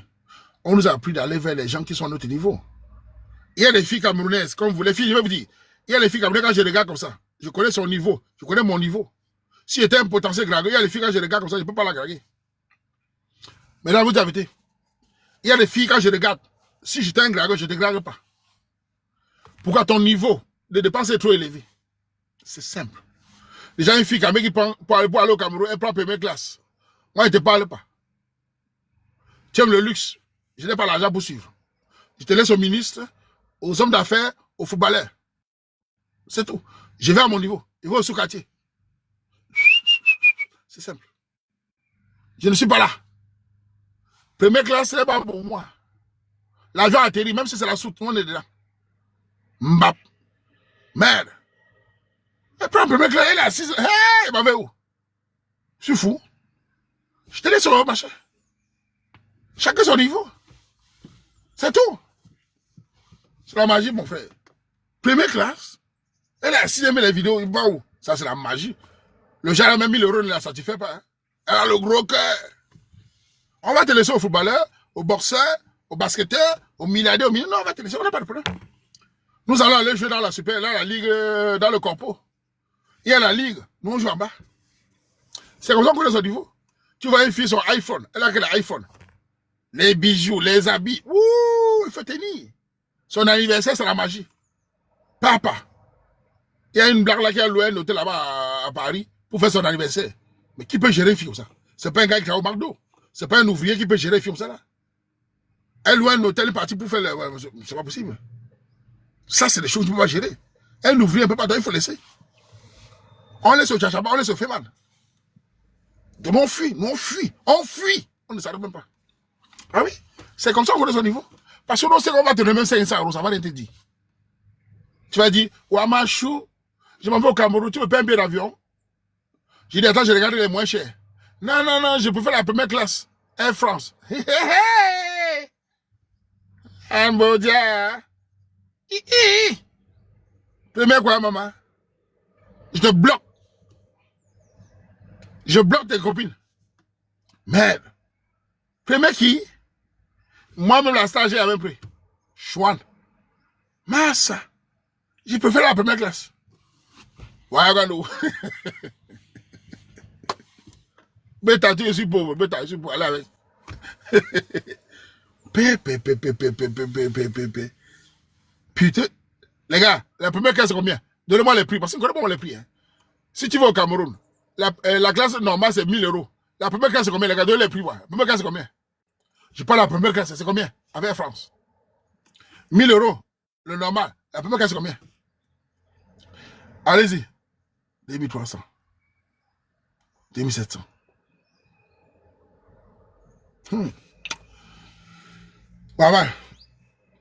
On nous a appris d'aller vers les gens qui sont à notre niveau. Il y a des filles camerounaises, comme vous, les filles, je vais vous dire, il y a des filles camerounaises, quand je regarde comme ça, je connais son niveau, je connais mon niveau. Si j'étais un potentiel dragueur, il y a des filles, quand je regarde comme ça, je ne peux pas la draguer. Maintenant, vous avez il y a des filles, quand je regarde, si j'étais un dragueur, je ne te drague pas. Pourquoi ton niveau de dépense est trop élevé? C'est simple. Déjà, une fille qui prend, pour aller au Cameroun, elle prend première classe. Moi, je ne te parle pas. Tu aimes le luxe. Je n'ai pas l'argent pour suivre. Je te laisse aux ministres, aux hommes d'affaires, aux footballeurs. C'est tout. Je vais à mon niveau. Je vais au sous-quartier. C'est simple. Je ne suis pas là. Première classe, c'est pas pour moi. L'avion atterrit, même si c'est la soute, tout le monde est dedans. Mbap. Merde. Elle prend première classe, elle est assise. Hey, elle m'avait où? Je suis fou. Je te laisse sur le machin. Chacun son niveau. C'est tout. C'est la magie, mon frère. Première classe. Elle est assise, elle met les vidéos, il va où? Ça, c'est la magie. Le genre, même 1000 euros, ne la satisfait pas. Hein? Elle a le gros cœur. On va te laisser aux footballeurs, aux boxeurs, aux basketteurs, aux milliardaires, aux millions. Non, on va te laisser, on n'a pas de problème. Nous allons aller jouer dans la super, dans la ligue, dans le corpo. Il y a la ligue. Nous, on joue en bas. C'est comme ça qu'on est au niveau. Tu vois une fille sur iPhone. Elle a quel iPhone? les bijoux, les habits. Ouh, il faut tenir. Son anniversaire, c'est la magie. Papa. Il y a une blague là qui a loué un hôtel là-bas à Paris pour faire son anniversaire. Mais qui peut gérer une fille comme ça? C'est pas un gars qui travaille au McDo. C'est pas un ouvrier qui peut gérer une fille comme ça là. Elle loue un hôtel parti pour faire le... C'est pas possible. Ça, c'est des choses que tu peux pas gérer. Un ouvrier ne peut pas donner, il faut laisser. On laisse au tchachaba, on laisse au féman. Donc on fuit, nous on fuit. On fuit. On ne s'arrête même pas. Ah oui? C'est comme ça qu'on est au niveau. Parce que nous, c'est qu'on va te donner même 500 euros, ça va rien te dire. Tu vas dire, Ouamachou, je m'en vais au Cameroun, tu me payes un billet d'avion. J'ai dit, attends, je regarde les moins chers. Non, non, non, je préfère la première classe. Air France. Un beau dia. Premier quoi, maman? Je te bloque. Je bloque tes copines. Merde. Premier qui? Moi-même, la stagiaire a même pris. Chouane. Massa. Je préfère la première classe. Ouais, regarde nous. Bêta, tu es pauvre. Bêta, je suis pour aller avec. Putain. Les gars, la première classe, c'est combien? Donnez-moi les prix, parce que je ne connais pas les prix. Hein. Si tu vas au Cameroun, la classe normale, c'est 1000 euros. La première classe, c'est combien? Les gars, donnez les prix. La première classe, c'est combien? Je parle de la première classe, c'est combien? Avec France. 1000 euros, le normal. La première classe, c'est combien? Allez-y. 2300. 2700. Maman,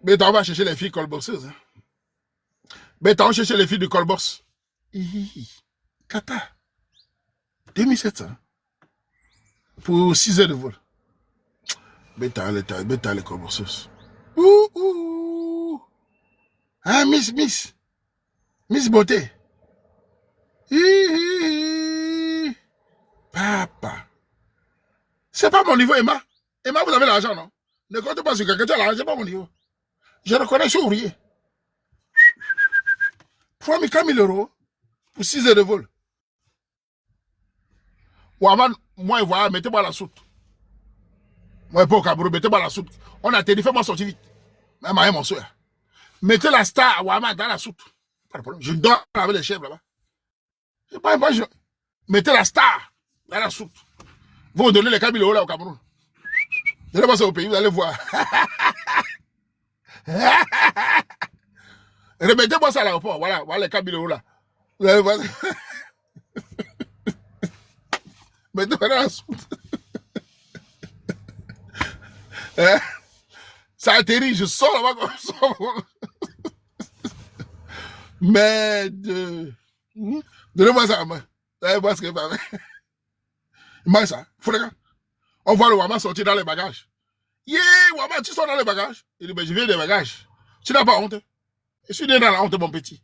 mais on va chercher les filles colbosseuses. Hein. Mais on va chercher les filles du colboss. Kata. 2700. Pour 6 heures de vol. Bêta les colbosseuses. Ouh. Ah, Miss Beauté. Papa. C'est pas mon niveau, Emma. Emma, vous avez l'argent, non? Ne comptez pas sur quelqu'un, tu as l'argent, c'est pas mon niveau. Je reconnais, je suis ouvrier. 3000 euros pour 6 heures de vol. Ouaman, moi, voilà, mettez-moi la soute. Moi, pas au Cameroun, mettez-moi la soute. On a télé, fais-moi sortir vite. Même mon soeur. Mettez la star à Ouaman dans la soute. Pas de problème. Je dors avec les chèvres là-bas. C'est pas un bon jeu. Mettez la star dans la soute. Vous me donnez les 4000 euros là au Cameroun. Donnez-moi ça au pays, vous allez voir. Remettez-moi ça à l'aéroport. Voilà les 4000 euros là. Vous allez voir. Mettez-moi dans la soute. Ça atterrit, je sors là-bas comme ça. Mais donnez-moi ça à moi. Vous allez voir ce que va faire. Moi ça, faut les gars. On voit le Wama sortir dans les bagages. Yeah, Wama, tu sors dans les bagages. Il dit, mais je viens des bagages. Tu n'as pas honte. Je suis né dans la honte, mon petit.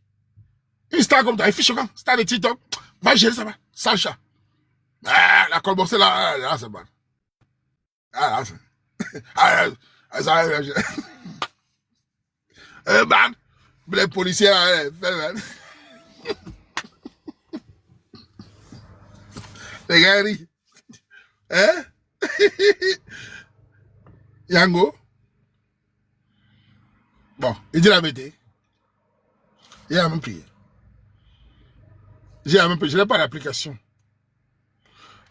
Une star comme ça, il fait choquant. Star de TikTok. Va gérer ça, va. Sacha. Ah, la colbossée là, c'est bon. Ah, là, c'est... ça, man. Les policiers, là, les gars, rient. Hein? Yango. Bon, il dit la vérité. Il a même payé. Je n'ai pas d'application.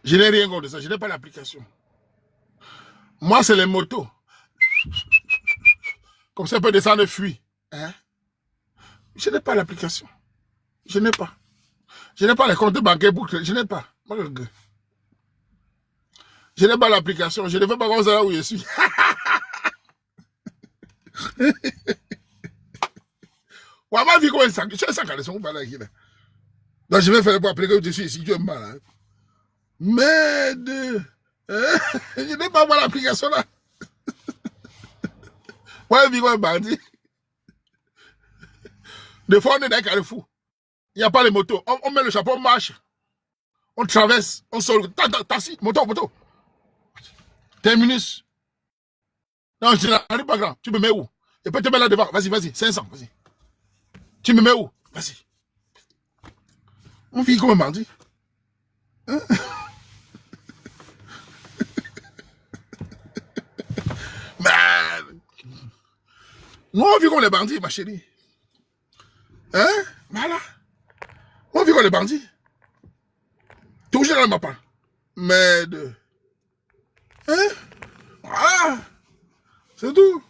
Je n'ai rien contre ça. Je n'ai pas d'application. Moi, c'est les motos. Comme ça, on peut descendre et fuir. Hein? Je n'ai pas l'application. Je n'ai pas. Je n'ai pas les comptes bancaires pour... Je n'ai pas. Je n'ai pas l'application. Je ne fais pas comme ça là où je suis. Ouais, ma vie, comment ça? Je sais quand ils sont pas là. Donc, je vais faire pour appeler que je suis ici. Tu es malade. Merde. Je n'ai pas l'application là. Ouais, vie, comment bandit. Des fois, on est dans un carrefour. Il n'y a pas les motos. On met le chapeau, on marche. On traverse. On sort. Taxi, moto. Terminus. Non, je n'arrive pas grand. Tu me mets où? Je peux te mettre là devant. Vas-y. 500, vas-y. Tu me mets où? Vas-y. On vit comme un bandit. Hein? Nous, on vit comme les bandits, ma chérie. Hein? Voilà. On vit comme les bandits. Toujours dans le mappa. Mais de... Hein? Voilà. C'est tout.